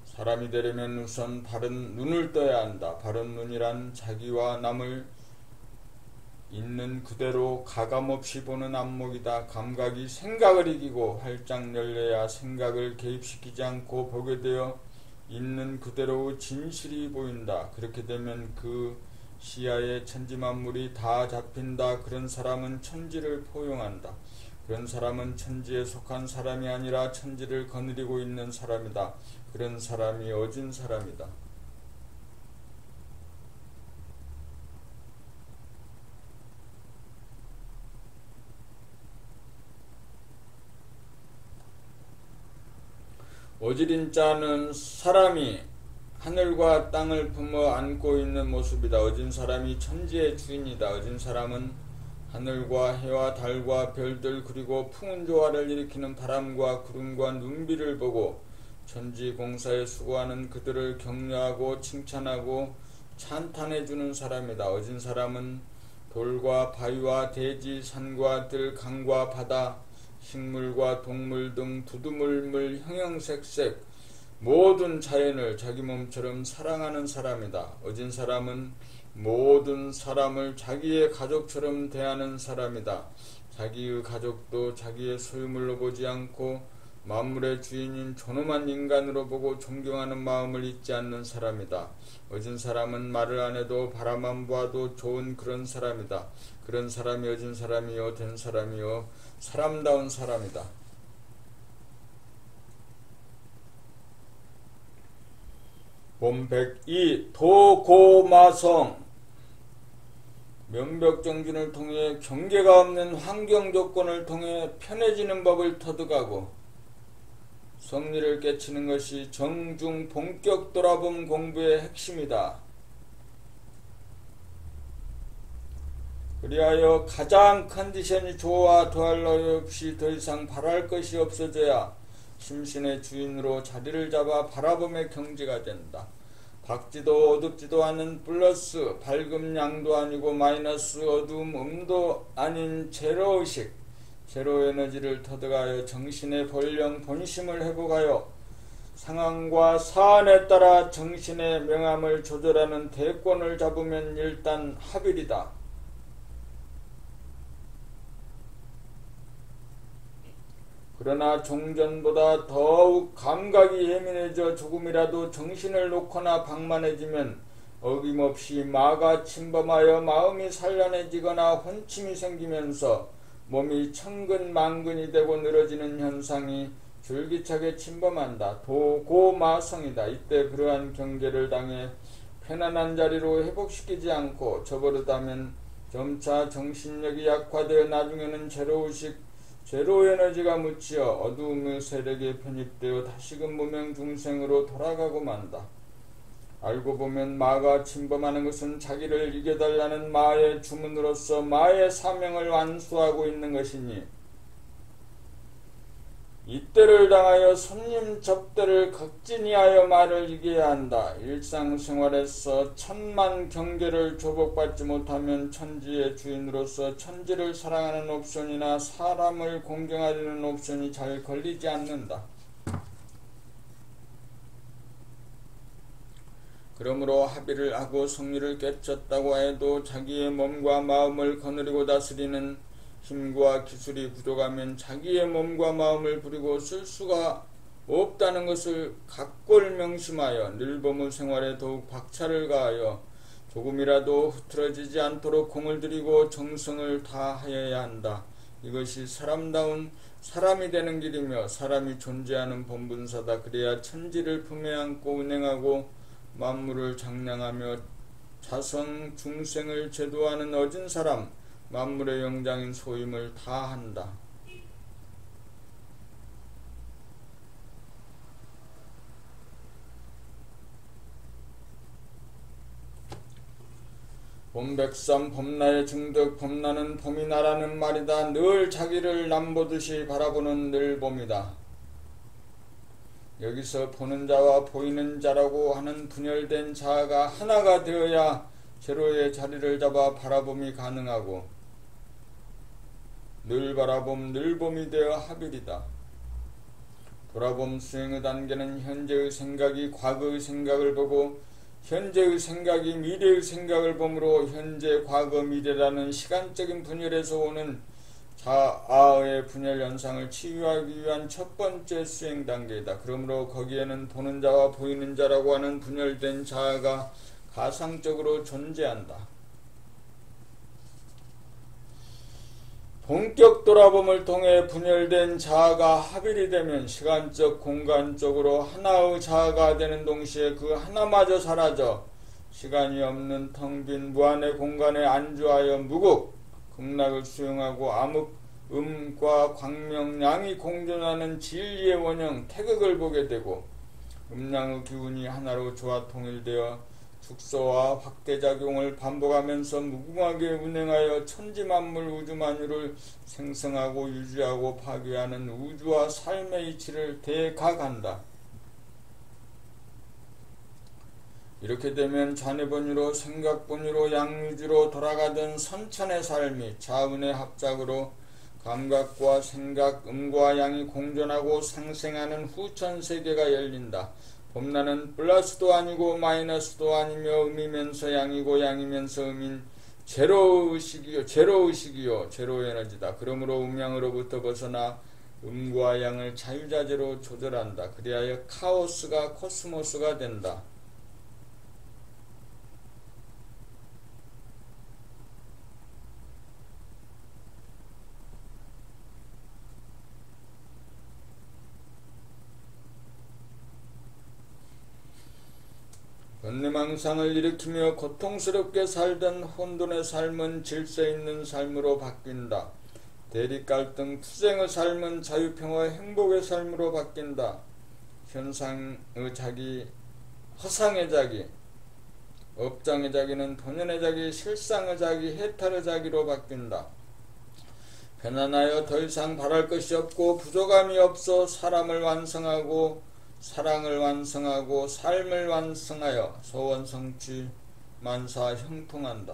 사람이 되려면 우선 바른 눈을 떠야 한다. 바른 눈이란 자기와 남을 있는 그대로 가감없이 보는 안목이다. 감각이 생각을 이기고 활짝 열려야 생각을 개입시키지 않고 보게 되어 있는 그대로의 진실이 보인다. 그렇게 되면 그 시야에 천지만물이 다 잡힌다. 그런 사람은 천지를 포용한다. 그런 사람은 천지에 속한 사람이 아니라 천지를 거느리고 있는 사람이다. 그런 사람이 어진 사람이다. 어지린 자는 사람이 하늘과 땅을 품어 안고 있는 모습이다. 어진 사람이 천지의 주인이다. 어진 사람은 하늘과 해와 달과 별들 그리고 풍운조화를 일으키는 바람과 구름과 눈비를 보고 천지 공사에 수고하는 그들을 격려하고 칭찬하고 찬탄해주는 사람이다. 어진 사람은 돌과 바위와 대지, 산과 들, 강과 바다, 식물과 동물 등 두두물물 형형색색 모든 자연을 자기 몸처럼 사랑하는 사람이다. 어진 사람은 모든 사람을 자기의 가족처럼 대하는 사람이다. 자기의 가족도 자기의 소유물로 보지 않고 만물의 주인인 존엄한 인간으로 보고 존경하는 마음을 잊지 않는 사람이다. 어진 사람은 말을 안 해도 바라만 보아도 좋은 그런 사람이다. 그런 사람이 어진 사람이요 된 사람이요 사람다운 사람이다. 본 102 도고마성 명백정진을 통해 경계가 없는 환경 조건을 통해 편해지는 법을 터득하고 성리를 깨치는 것이 정중 본격 돌아봄 공부의 핵심이다. 그리하여 가장 컨디션이 좋아 더할 나위 없이 더 이상 바랄 것이 없어져야 심신의 주인으로 자리를 잡아 바라봄의 경지가 된다. 밝지도 어둡지도 않은 플러스, 밝음 양도 아니고 마이너스, 어두움 음도 아닌 제로의식, 제로 에너지를 터득하여 정신의 본령 본심을 회복하여 상황과 사안에 따라 정신의 명암을 조절하는 대권을 잡으면 일단 합일이다. 그러나 종전보다 더욱 감각이 예민해져 조금이라도 정신을 놓거나 방만해지면 어김없이 마가 침범하여 마음이 산란해지거나 혼침이 생기면서 몸이 천근만근이 되고 늘어지는 현상이 줄기차게 침범한다. 도고마성이다. 이때 그러한 경계를 당해 편안한 자리로 회복시키지 않고 저버릇하면 점차 정신력이 약화되어 나중에는 제로의식 제로 에너지가 묻히어 어두움의 세력에 편입되어 다시금 무명 중생으로 돌아가고 만다. 알고 보면 마가 침범하는 것은 자기를 이겨달라는 마의 주문으로서 마의 사명을 완수하고 있는 것이니 이때를 당하여 손님 접대를 극진히 하여 말을 이겨야 한다. 일상생활에서 천만 경계를 조복받지 못하면 천지의 주인으로서 천지를 사랑하는 옵션이나 사람을 공경하려는 옵션이 잘 걸리지 않는다. 그러므로 합의를 하고 성리를 깨쳤다고 해도 자기의 몸과 마음을 거느리고 다스리는 힘과 기술이 부족하면 자기의 몸과 마음을 부리고 쓸 수가 없다는 것을 각골 명심하여 늘범의 생활에 더욱 박차를 가하여 조금이라도 흐트러지지 않도록 공을 들이고 정성을 다하여야 한다. 이것이 사람다운 사람이 되는 길이며 사람이 존재하는 본분사다. 그래야 천지를 품에 안고 운행하고 만물을 장량하며 자성 중생을 제도하는 어진 사람 만물의 영장인 소임을 다한다. 봄백삼 봄나의 증득 봄나는 봄이 나라는 말이다. 늘 자기를 남보듯이 바라보는 늘 봄이다. 여기서 보는 자와 보이는 자라고 하는 분열된 자아가 하나가 되어야 제로의 자리를 잡아 바라봄이 가능하고 늘 바라봄 늘 봄이 되어 합일이다. 돌아봄 수행의 단계는 현재의 생각이 과거의 생각을 보고 현재의 생각이 미래의 생각을 보므로 현재 과거 미래라는 시간적인 분열에서 오는 자아의 분열 현상을 치유하기 위한 첫 번째 수행 단계이다. 그러므로 거기에는 보는 자와 보이는 자라고 하는 분열된 자아가 가상적으로 존재한다. 본격 돌아봄을 통해 분열된 자아가 합일이 되면 시간적 공간적으로 하나의 자아가 되는 동시에 그 하나마저 사라져 시간이 없는 텅 빈 무한의 공간에 안주하여 무국 극락을 수용하고 암흑 음과 광명양이 공존하는 진리의 원형 태극을 보게 되고 음양의 기운이 하나로 조화 통일되어 축소와 확대작용을 반복하면서 무궁하게 운행하여 천지만물 우주만유를 생성하고 유지하고 파괴하는 우주와 삶의 이치를 대각한다. 이렇게 되면 잔해본유로 생각본유로 양유주로 돌아가던 선천의 삶이 자은의 합작으로 감각과 생각, 음과 양이 공존하고 상생하는 후천세계가 열린다. 봄나는 플러스도 아니고 마이너스도 아니며 음이면서 양이고 양이면서 음인 제로의식이요 제로 에너지다. 그러므로 음양으로부터 벗어나 음과 양을 자유자재로 조절한다. 그리하여 카오스가 코스모스가 된다. 번뇌망상을 일으키며 고통스럽게 살던 혼돈의 삶은 질서있는 삶으로 바뀐다. 대립갈등 투쟁의 삶은 자유평화의 행복의 삶으로 바뀐다. 현상의 자기, 허상의 자기, 업장의 자기는 본연의 자기, 실상의 자기, 해탈의 자기로 바뀐다. 편안하여 더 이상 바랄 것이 없고 부족함이 없어 사람을 완성하고 사랑을 완성하고 삶을 완성하여 소원 성취 만사 형통한다.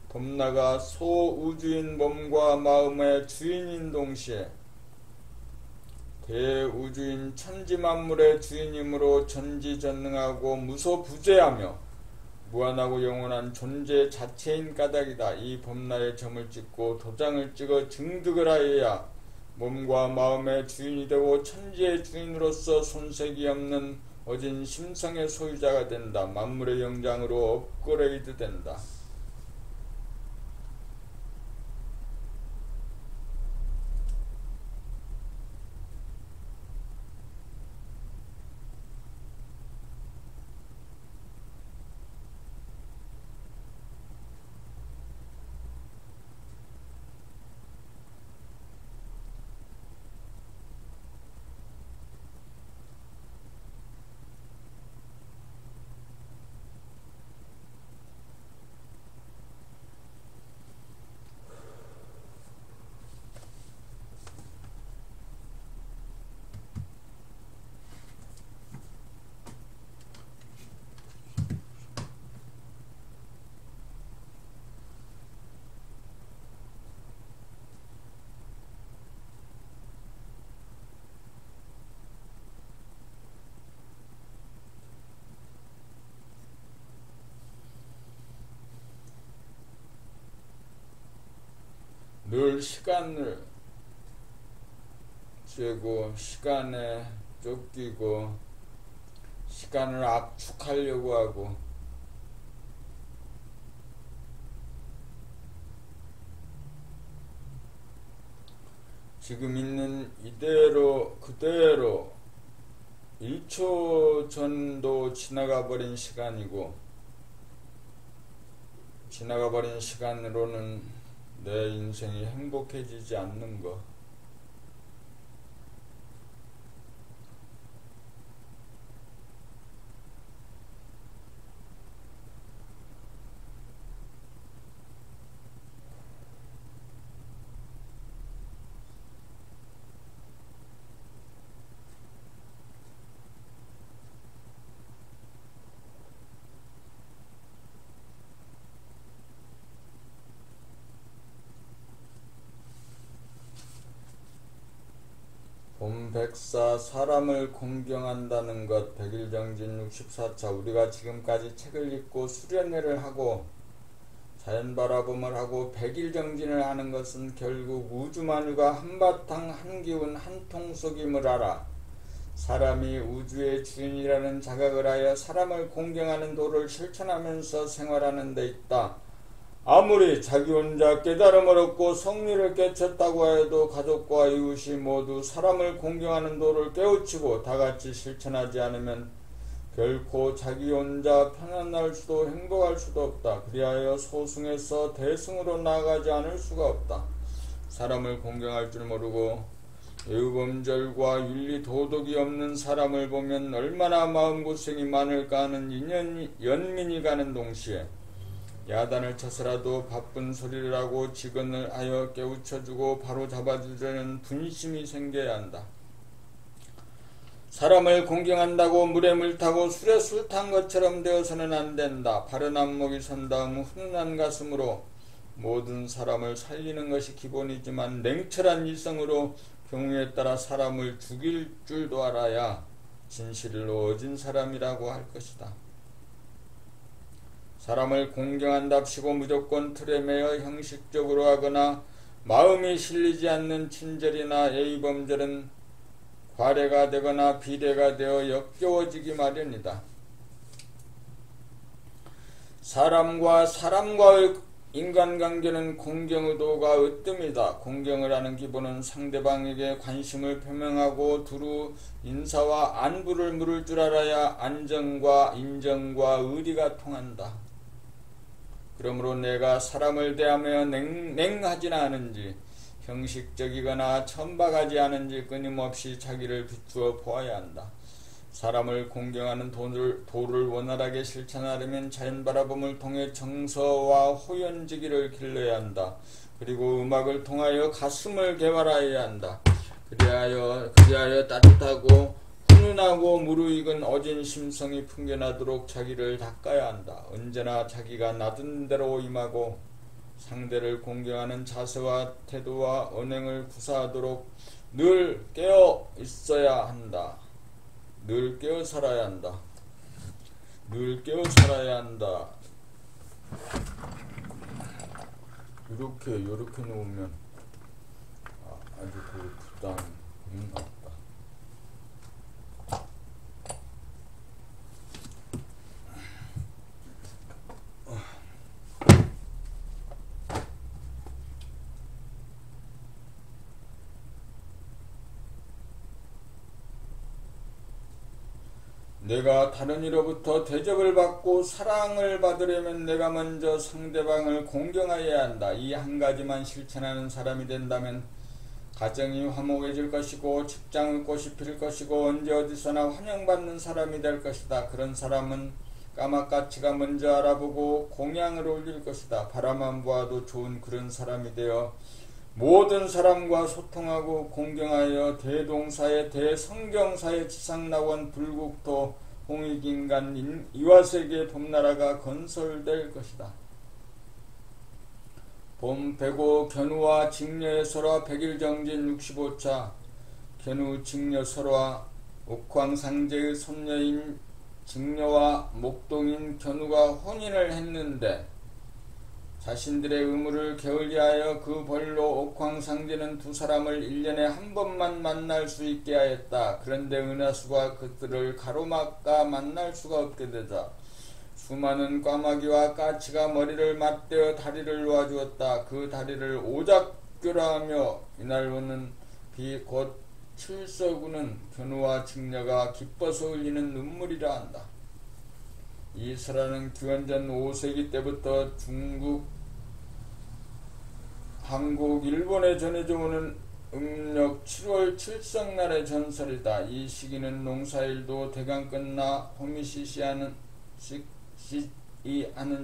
봄나가 소우주인 몸과 마음의 주인인 동시에 대우주인 천지만물의 주인이므로 전지전능하고 무소부재하며 무한하고 영원한 존재 자체인 까닭이다. 이 봄날에 점을 찍고 도장을 찍어 증득을 하여야 몸과 마음의 주인이 되고 천지의 주인으로서 손색이 없는 어진 심성의 소유자가 된다. 만물의 영장으로 업그레이드 된다. 늘 시간을 쬐고 시간에 쫓기고 시간을 압축하려고 하고 지금 있는 이대로 그대로 1초 전도 지나가 버린 시간이고 지나가 버린 시간으로는 내 인생이 행복해지지 않는 것. 본백사 사람을 공경한다는 것 백일정진 64차. 우리가 지금까지 책을 읽고 수련회를 하고 자연바라봄을 하고 백일정진을 하는 것은 결국 우주만유가 한바탕 한기운 한통속임을 알아 사람이 우주의 주인이라는 자각을 하여 사람을 공경하는 도를 실천하면서 생활하는 데 있다. 아무리 자기 혼자 깨달음을 얻고 성리를 깨쳤다고 해도 가족과 이웃이 모두 사람을 공경하는 도를 깨우치고 다같이 실천하지 않으면 결코 자기 혼자 편안할 수도 행복할 수도 없다. 그리하여 소승에서 대승으로 나아가지 않을 수가 없다. 사람을 공경할 줄 모르고 의범절과 윤리 도덕이 없는 사람을 보면 얼마나 마음고생이 많을까 하는 연민이 가는 동시에 야단을 쳐서라도 바쁜 소리를 하고 직언을 하여 깨우쳐주고 바로 잡아주려는 분심이 생겨야 한다. 사람을 공경한다고 물에 물 타고 술에 술 탄 것처럼 되어서는 안 된다. 바른 안목이 선 다음 훈훈한 가슴으로 모든 사람을 살리는 것이 기본이지만 냉철한 이성으로 경우에 따라 사람을 죽일 줄도 알아야 진실로 어진 사람이라고 할 것이다. 사람을 공경한답시고 무조건 틀에 매여 형식적으로 하거나 마음이 실리지 않는 친절이나 예의범절은 과례가 되거나 비례가 되어 역겨워지기 마련이다. 사람과의 인간관계는 공경의도가 으뜸이다. 공경을 하는 기본은 상대방에게 관심을 표명하고 두루 인사와 안부를 물을 줄 알아야 안정과 인정과 의리가 통한다. 그러므로 내가 사람을 대하며 냉하지 않은지 형식적이거나 천박하지 않은지 끊임없이 자기를 비추어 보아야 한다. 사람을 공경하는 도를 원활하게 실천하려면 자연바라봄을 통해 정서와 호연지기를 길러야 한다. 그리고 음악을 통하여 가슴을 개발하여야 한다. 그리하여 따뜻하고 훈훈하고 무르익은 어진 심성이 풍겨나도록 자기를 닦아야 한다. 언제나 자기가 놔둔 대로 임하고 상대를 공경하는 자세와 태도와 언행을 구사하도록 늘 깨어 있어야 한다. 늘 깨어 살아야 한다. 늘 깨어 살아야 한다. 이렇게 놓으면 아주 그 부담이 없다. 내가 다른 이로부터 대접을 받고 사랑을 받으려면 내가 먼저 상대방을 공경하여야 한다. 이 한 가지만 실천하는 사람이 된다면 가정이 화목해질 것이고 직장의 꽃이 필 것이고 언제 어디서나 환영받는 사람이 될 것이다. 그런 사람은 까마까치가 먼저 알아보고 공양을 올릴 것이다. 바라만 보아도 좋은 그런 사람이 되어 모든 사람과 소통하고 공경하여 대동사의 대성경사의 지상낙원 불국토 홍익인간 이화세계 봄나라가 건설될 것이다. 봄 백오 견우와 직녀의 설화 백일정진 65차. 견우 직녀 설화. 옥황상제의 손녀인 직녀와 목동인 견우가 혼인을 했는데 자신들의 의무를 게을리하여 그 벌로 옥황상제는 두 사람을 1년에 한 번만 만날 수 있게 하였다. 그런데 은하수가 그들을 가로막아 만날 수가 없게 되자 수많은 까마귀와 까치가 머리를 맞대어 다리를 놓아주었다. 그 다리를 오작교라 하며 이날로는 비 곧 칠서구는 견우와 직녀가 기뻐서 흘리는 눈물이라 한다. 이 설화는 기원전 5세기 때부터 중국, 한국, 일본에 전해져 오는 음력 7월 칠성날의 전설이다. 이 시기는 농사일도 대강 끝나 봄이 시시하는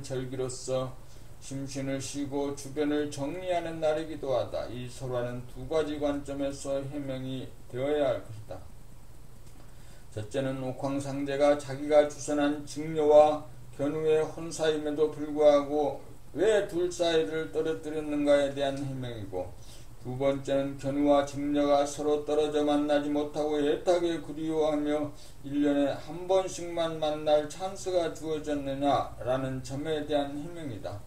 절기로서 심신을 쉬고 주변을 정리하는 날이기도 하다. 이 설화는 두 가지 관점에서 해명이 되어야 할 것이다. 첫째는 옥황상제가 자기가 주선한 직녀와 견우의 혼사임에도 불구하고 왜 둘 사이를 떨어뜨렸는가에 대한 해명이고, 두 번째는 견우와 직녀가 서로 떨어져 만나지 못하고 애타게 그리워하며 1년에 한 번씩만 만날 찬스가 주어졌느냐라는 점에 대한 해명이다.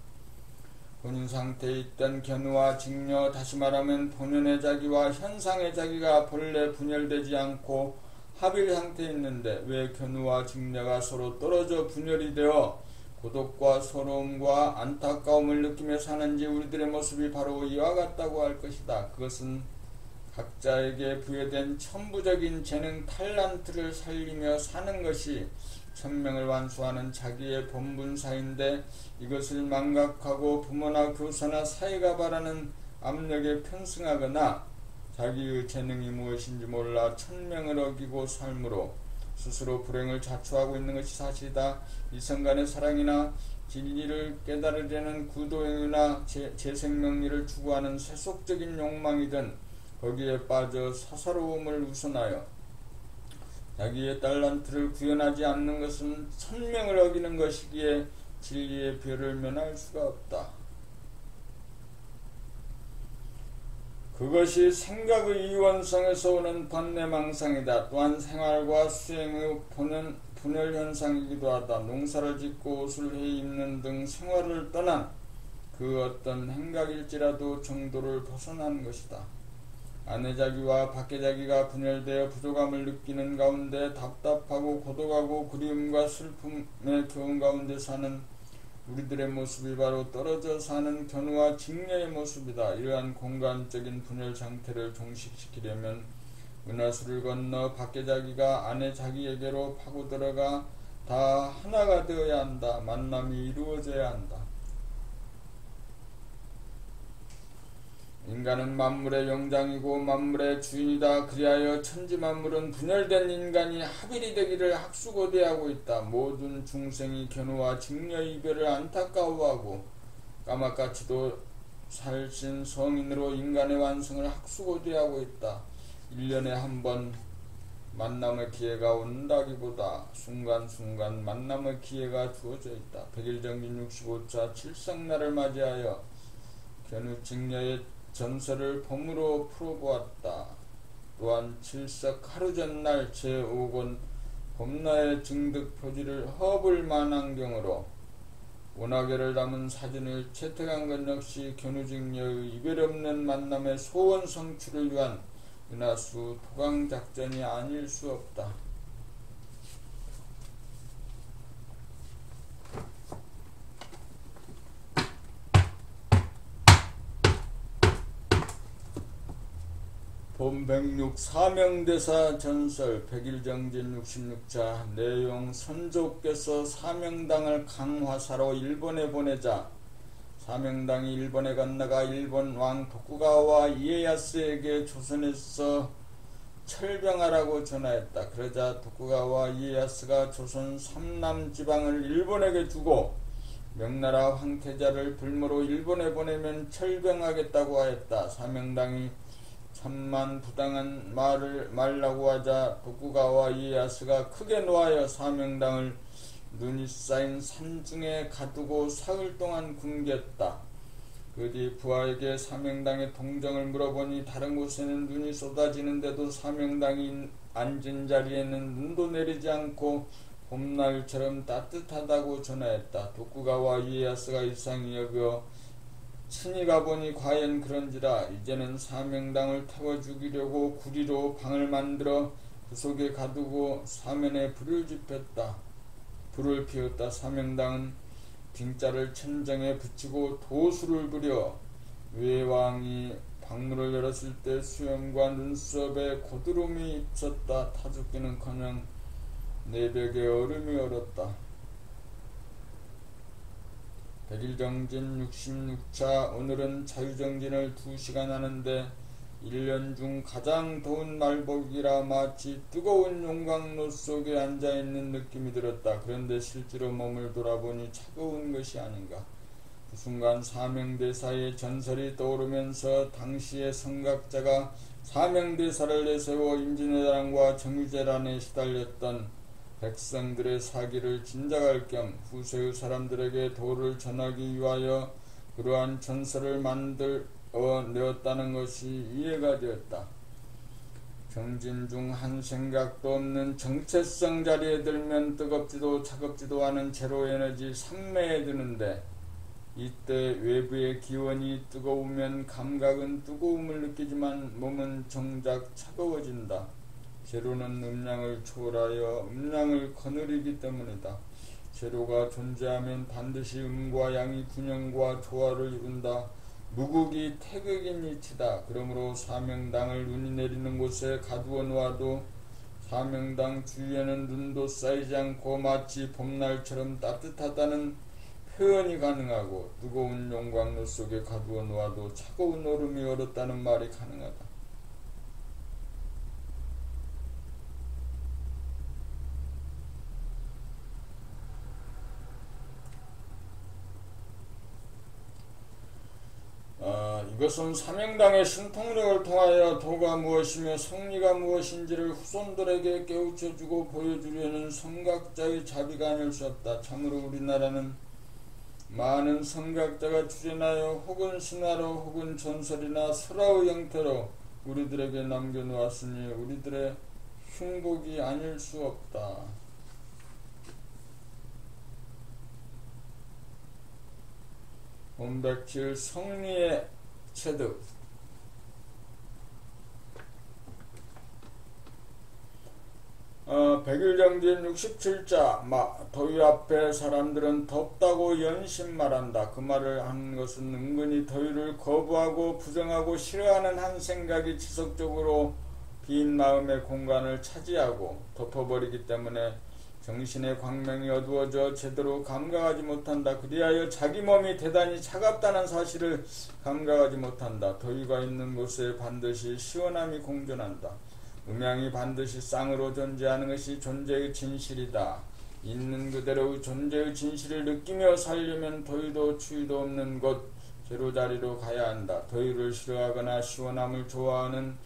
혼인 상태에 있던 견우와 직녀, 다시 말하면 본연의 자기와 현상의 자기가 본래 분열되지 않고 합일 상태에 있는데 왜 견우와 직녀가 서로 떨어져 분열이 되어 고독과 서러움과 안타까움을 느끼며 사는지 우리들의 모습이 바로 이와 같다고 할 것이다. 그것은 각자에게 부여된 천부적인 재능 탤런트를 살리며 사는 것이 천명을 완수하는 자기의 본분사인데, 이것을 망각하고 부모나 교사나 사회가 바라는 압력에 편승하거나 자기의 재능이 무엇인지 몰라 천명을 어기고 삶으로 스스로 불행을 자초하고 있는 것이 사실이다. 이성간의 사랑이나 진리를 깨달으려는 구도행위나 재생명리를 추구하는 세속적인 욕망이든 거기에 빠져 사사로움을 우선하여 자기의 탤런트를 구현하지 않는 것은 천명을 어기는 것이기에 진리의 별을 면할 수가 없다. 그것이 생각의 이원성에서 오는 번뇌망상이다. 또한 생활과 수행의 분열현상이기도 하다. 농사를 짓고 옷을 해 입는 등 생활을 떠난 그 어떤 행각일지라도 정도를 벗어난 것이다. 안의 자기와 밖의 자기가 분열되어 부족함을 느끼는 가운데 답답하고 고독하고 그리움과 슬픔의 교훈 가운데 사는 우리들의 모습이 바로 떨어져 사는 견우와 직녀의 모습이다. 이러한 공간적인 분열 상태를 종식시키려면 은하수를 건너 밖의 자기가 안의 자기에게로 파고들어가 다 하나가 되어야 한다. 만남이 이루어져야 한다. 인간은 만물의 영장이고 만물의 주인이다. 그리하여 천지만물은 분열된 인간이 합일이 되기를 학수고대하고 있다. 모든 중생이 견우와 직녀의 이별을 안타까워하고 까맣같이도 살신 성인으로 인간의 완성을 학수고대하고 있다. 1년에 한 번 만남의 기회가 온다기보다 순간순간 만남의 기회가 주어져 있다. 백일정진 65차 칠성날을 맞이하여 견우 직녀의 전설을 봄으로 풀어보았다. 또한 칠석 하루 전날 제5권 봄나의 증득 표지를 허블 만안경으로 원화계를 담은 사진을 채택한 것 역시 견우직녀의 이별 없는 만남의 소원 성취를 위한 은하수 토강작전이 아닐 수 없다. 본 106 사명대사 전설 백일정진 66차 내용. 선조께서 사명당을 강화사로 일본에 보내자 사명당이 일본에 건너가 일본 왕 도쿠가와 이에야스에게 조선에서 철병하라고 전하였다. 그러자 도쿠가와 이에야스가 조선 삼남지방을 일본에게 주고 명나라 황태자를 불모로 일본에 보내면 철병하겠다고 하였다. 사명당이 천만 부당한 말을 말라고 하자 도쿠가와 이에야스가 크게 노하여 사명당을 눈이 쌓인 산중에 가두고 사흘 동안 굶겼다. 그 뒤 부하에게 사명당의 동정을 물어보니 다른 곳에는 눈이 쏟아지는데도 사명당이 앉은 자리에는 눈도 내리지 않고 봄날처럼 따뜻하다고 전하였다. 도쿠가와 이에야스가 이상히 여겨 친히 가보니 과연 그런지라. 이제는 사명당을 태워 죽이려고 구리로 방을 만들어 그 속에 가두고 사면에 불을 지폈다. 불을 피웠다. 사명당은 빙자를 천정에 붙이고 도수를 부려 외왕이 방문을 열었을 때 수염과 눈썹에 고드름이 입혔다. 타죽기는커녕 내벽에 얼음이 얼었다. 백일정진 66차. 오늘은 자유정진을 2시간 하는데 1년 중 가장 더운 날복이라 마치 뜨거운 용광로 속에 앉아있는 느낌이 들었다. 그런데 실제로 몸을 돌아보니 차가운 것이 아닌가. 그 순간 사명대사의 전설이 떠오르면서 당시의 성각자가 사명대사를 내세워 임진왜란과 정유재란에 시달렸던 백성들의 사기를 진작할 겸 후세의 사람들에게 도를 전하기 위하여 그러한 전설을 만들 내었다는 것이 이해가 되었다. 정진 중 한 생각도 없는 정체성 자리에 들면 뜨겁지도 차갑지도 않은 제로 에너지 삼매에 드는데, 이때 외부의 기원이 뜨거우면 감각은 뜨거움을 느끼지만 몸은 정작 차가워진다. 제로는 음량을 초월하여 음량을 거느리기 때문이다. 제로가 존재하면 반드시 음과 양이 균형과 조화를 이룬다. 무극이 태극인 이치다. 그러므로 사명당을 눈이 내리는 곳에 가두어 놓아도 사명당 주위에는 눈도 쌓이지 않고 마치 봄날처럼 따뜻하다는 표현이 가능하고, 뜨거운 용광로 속에 가두어 놓아도 차가운 얼음이 얼었다는 말이 가능하다. 이것은 사명당의 신통력을 통하여 도가 무엇이며 성리가 무엇인지를 후손들에게 깨우쳐주고 보여주려는 성각자의 자비가 아닐 수 없다. 참으로 우리나라는 많은 성각자가 출현하여 혹은 신화로 혹은 전설이나 설화의 형태로 우리들에게 남겨놓았으니 우리들의 흉복이 아닐 수 없다. 원백칠 성리의 체득. 백일정진 67자. 더위 앞에 사람들은 덥다고 연신 말한다. 그 말을 하는 것은 은근히 더위를 거부하고 부정하고 싫어하는 한 생각이 지속적으로 빈 마음의 공간을 차지하고 덮어버리기 때문에 정신의 광명이 어두워져 제대로 감각하지 못한다. 그리하여 자기 몸이 대단히 차갑다는 사실을 감각하지 못한다. 더위가 있는 곳에 반드시 시원함이 공존한다. 음양이 반드시 쌍으로 존재하는 것이 존재의 진실이다. 있는 그대로의 존재의 진실을 느끼며 살려면 더위도 추위도 없는 곳 제로자리로 가야 한다. 더위를 싫어하거나 시원함을 좋아하는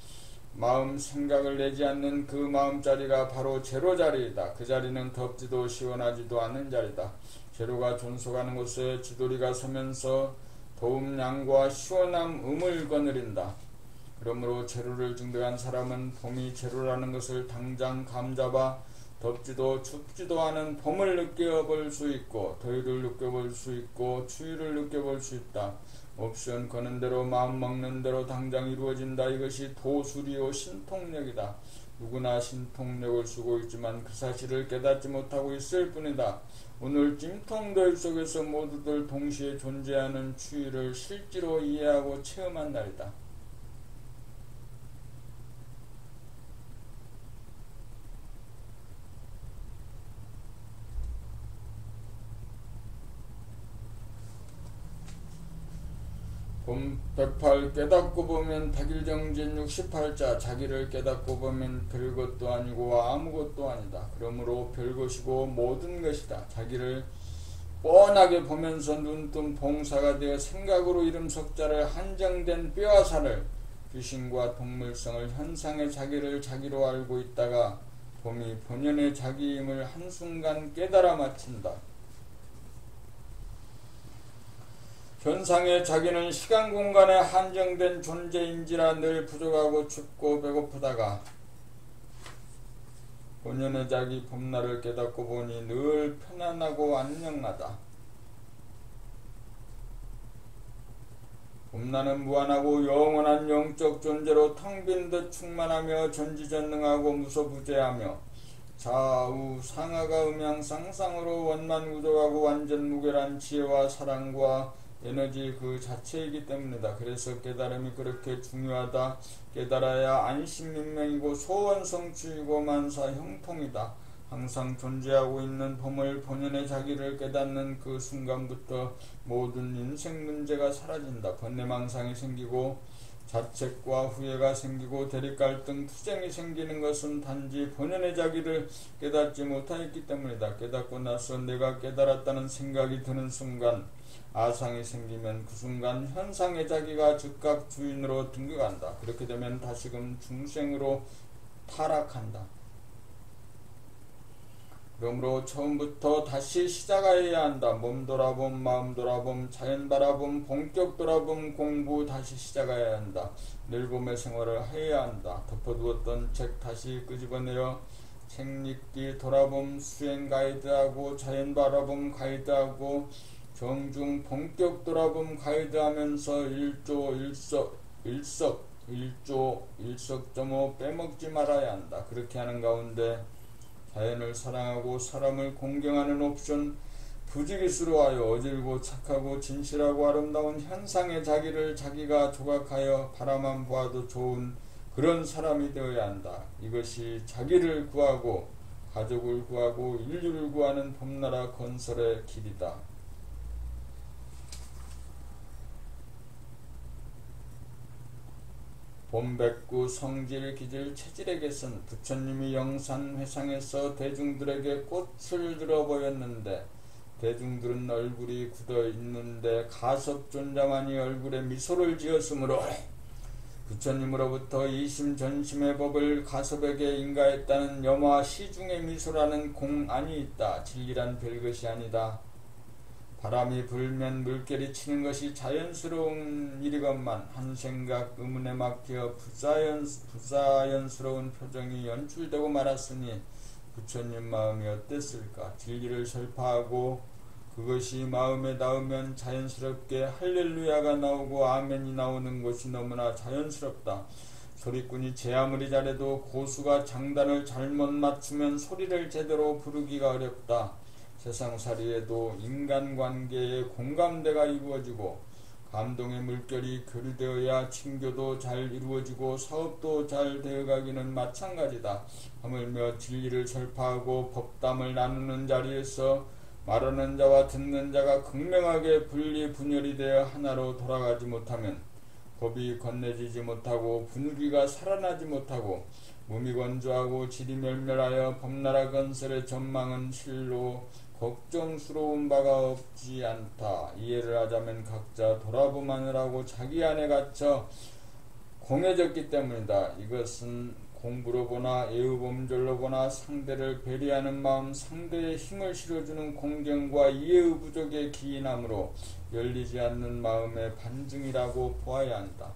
마음 생각을 내지 않는 그 마음자리가 바로 제로자리이다. 그 자리는 덥지도 시원하지도 않은 자리다. 제로가 존속하는 곳에 지도리가 서면서 더움 양과 시원함 음을 거느린다. 그러므로 제로를 증득한 사람은 봄이 제로라는 것을 당장 감잡아 덥지도 춥지도 않은 봄을 느껴볼 수 있고 더위를 느껴볼 수 있고 추위를 느껴볼 수 있다. 옵션 거는 대로 마음 먹는 대로 당장 이루어진다. 이것이 도수리오 신통력이다. 누구나 신통력을 쓰고 있지만 그 사실을 깨닫지 못하고 있을 뿐이다. 오늘 찜통더위 속에서 모두들 동시에 존재하는 추위를 실제로 이해하고 체험한 날이다. 봄 108 깨닫고 보면 백일정진 68자. 자기를 깨닫고 보면 별것도 아니고 아무것도 아니다. 그러므로 별것이고 모든 것이다. 자기를 뻔하게 보면서 눈뜬 봉사가 되어 생각으로 이름 석자를 한정된 뼈와 살을 귀신과 동물성을 현상의 자기를 자기로 알고 있다가 봄이 본연의 자기임을 한순간 깨달아 마친다. 현상의 자기는 시간 공간에 한정된 존재인지라 늘 부족하고 춥고 배고프다가 본연의 자기 봄날을 깨닫고 보니 늘 편안하고 안녕하다. 봄날은 무한하고 영원한 영적 존재로 텅 빈 듯 충만하며 전지전능하고 무소부재하며 좌우 상하가 음양 쌍쌍으로 원만무족하고 완전 무결한 지혜와 사랑과 에너지 그 자체이기 때문이다. 그래서 깨달음이 그렇게 중요하다. 깨달아야 안심민명이고 소원성취이고 만사 형통이다. 항상 존재하고 있는 봄을 본연의 자기를 깨닫는 그 순간부터 모든 인생 문제가 사라진다. 번뇌망상이 생기고 자책과 후회가 생기고 대립갈등 투쟁이 생기는 것은 단지 본연의 자기를 깨닫지 못하였기 때문이다. 깨닫고 나서 내가 깨달았다는 생각이 드는 순간 아상이 생기면 그 순간 현상의 자기가 즉각 주인으로 등극한다. 그렇게 되면 다시금 중생으로 타락한다. 그러므로 처음부터 다시 시작해야 한다. 몸 돌아봄, 마음 돌아봄, 자연 바라봄, 본격 돌아봄 공부 다시 시작해야 한다. 늙음의 생활을 해야 한다. 덮어두었던 책 다시 끄집어내어 책 읽기, 돌아봄, 수행 가이드하고 자연 바라봄 가이드하고 정중 본격 돌아봄 가이드하면서 일석점호 빼먹지 말아야 한다. 그렇게 하는 가운데 자연을 사랑하고 사람을 공경하는 옵션 부지기수로하여 어질고 착하고 진실하고 아름다운 현상의 자기를 자기가 조각하여 바라만 보아도 좋은 그런 사람이 되어야 한다. 이것이 자기를 구하고 가족을 구하고 인류를 구하는 봄나라 건설의 길이다. 봄백구 성질 기질 체질에게선 부처님이 영산회상에서 대중들에게 꽃을 들어 보였는데 대중들은 얼굴이 굳어 있는데 가섭존자만이 얼굴에 미소를 지었으므로 부처님으로부터 이심전심의 법을 가섭에게 인가했다는 염화 시중의 미소라는 공안이 있다. 진리란 별것이 아니다. 바람이 불면 물결이 치는 것이 자연스러운 일이건만 한 생각 의문에 막혀 부자연스러운 표정이 연출되고 말았으니 부처님 마음이 어땠을까? 진리를 설파하고 그것이 마음에 닿으면 자연스럽게 할렐루야가 나오고 아멘이 나오는 것이 너무나 자연스럽다. 소리꾼이 제 아무리 잘해도 고수가 장단을 잘못 맞추면 소리를 제대로 부르기가 어렵다. 세상살이에도 인간관계에 공감대가 이루어지고 감동의 물결이 교류되어야 친교도 잘 이루어지고 사업도 잘 되어가기는 마찬가지다. 하물며 진리를 설파하고 법담을 나누는 자리에서 말하는 자와 듣는 자가 극명하게 분리분열이 되어 하나로 돌아가지 못하면 법이 건네지지 못하고 분위기가 살아나지 못하고 몸이 건조하고 질이 멸멸하여 법나라 건설의 전망은 실로 걱정스러운 바가 없지 않다. 이해를 하자면 각자 돌아보마느라고 자기 안에 갇혀 공해졌기 때문이다. 이것은 공부로 보나 애의범절로 보나 상대를 배려하는 마음, 상대의 힘을 실어주는 공경과 이해의 부족에 기인함으로 열리지 않는 마음의 반증이라고 보아야 한다.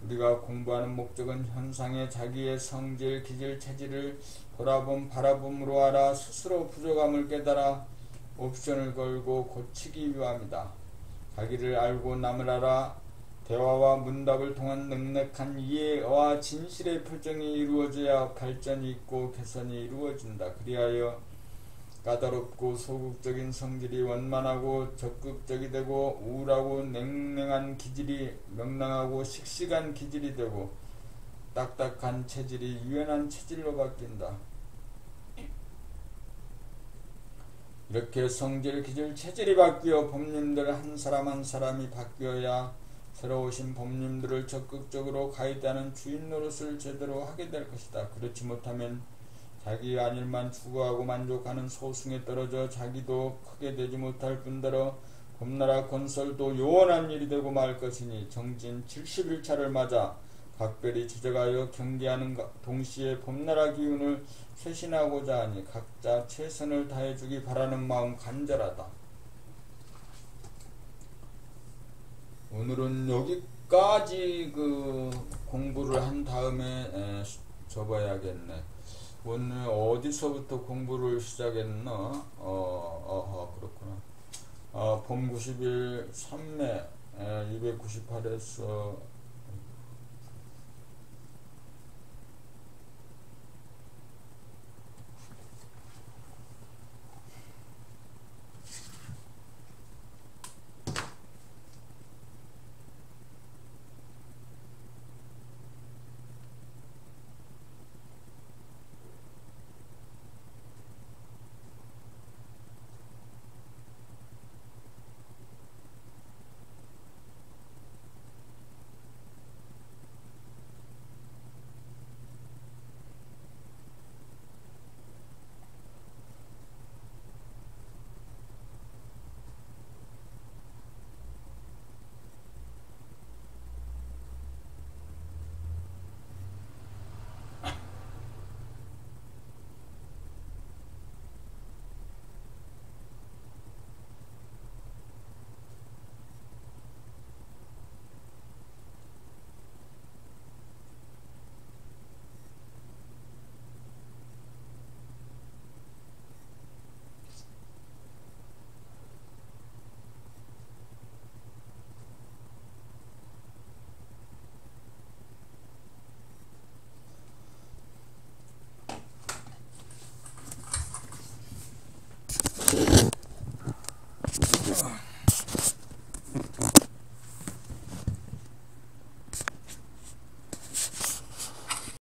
우리가 공부하는 목적은 현상의 자기의 성질, 기질, 체질을 돌아봄, 바라봄으로 알아 스스로 부족함을 깨달아 옵션을 걸고 고치기 위함이다. 자기를 알고 남을 알아 대화와 문답을 통한 넉넉한 이해와 진실의 표정이 이루어져야 발전이 있고 개선이 이루어진다. 그리하여 까다롭고 소극적인 성질이 원만하고 적극적이 되고 우울하고 냉랭한 기질이 명랑하고 씩씩한 기질이 되고 딱딱한 체질이 유연한 체질로 바뀐다. 이렇게 성질, 기질, 체질이 바뀌어 법님들 한 사람 한 사람이 바뀌어야 새로 오신 법님들을 적극적으로 가이드하는 주인 노릇을 제대로 하게 될 것이다. 그렇지 못하면 자기 안일만 추구하고 만족하는 소승에 떨어져 자기도 크게 되지 못할 뿐더러 법나라 건설도 요원한 일이 되고 말 것이니 정진 71차를 맞아 각별히 지적하여 경계하는 동시에 법나라 기운을 쇄신하고자 하니 각자 최선을 다해주기 바라는 마음 간절하다. 오늘은 여기까지 공부를 한 다음에 접어야겠네. 오늘 어디서부터 공부를 시작했나? 그렇구나. 봄 90일 3매 298에서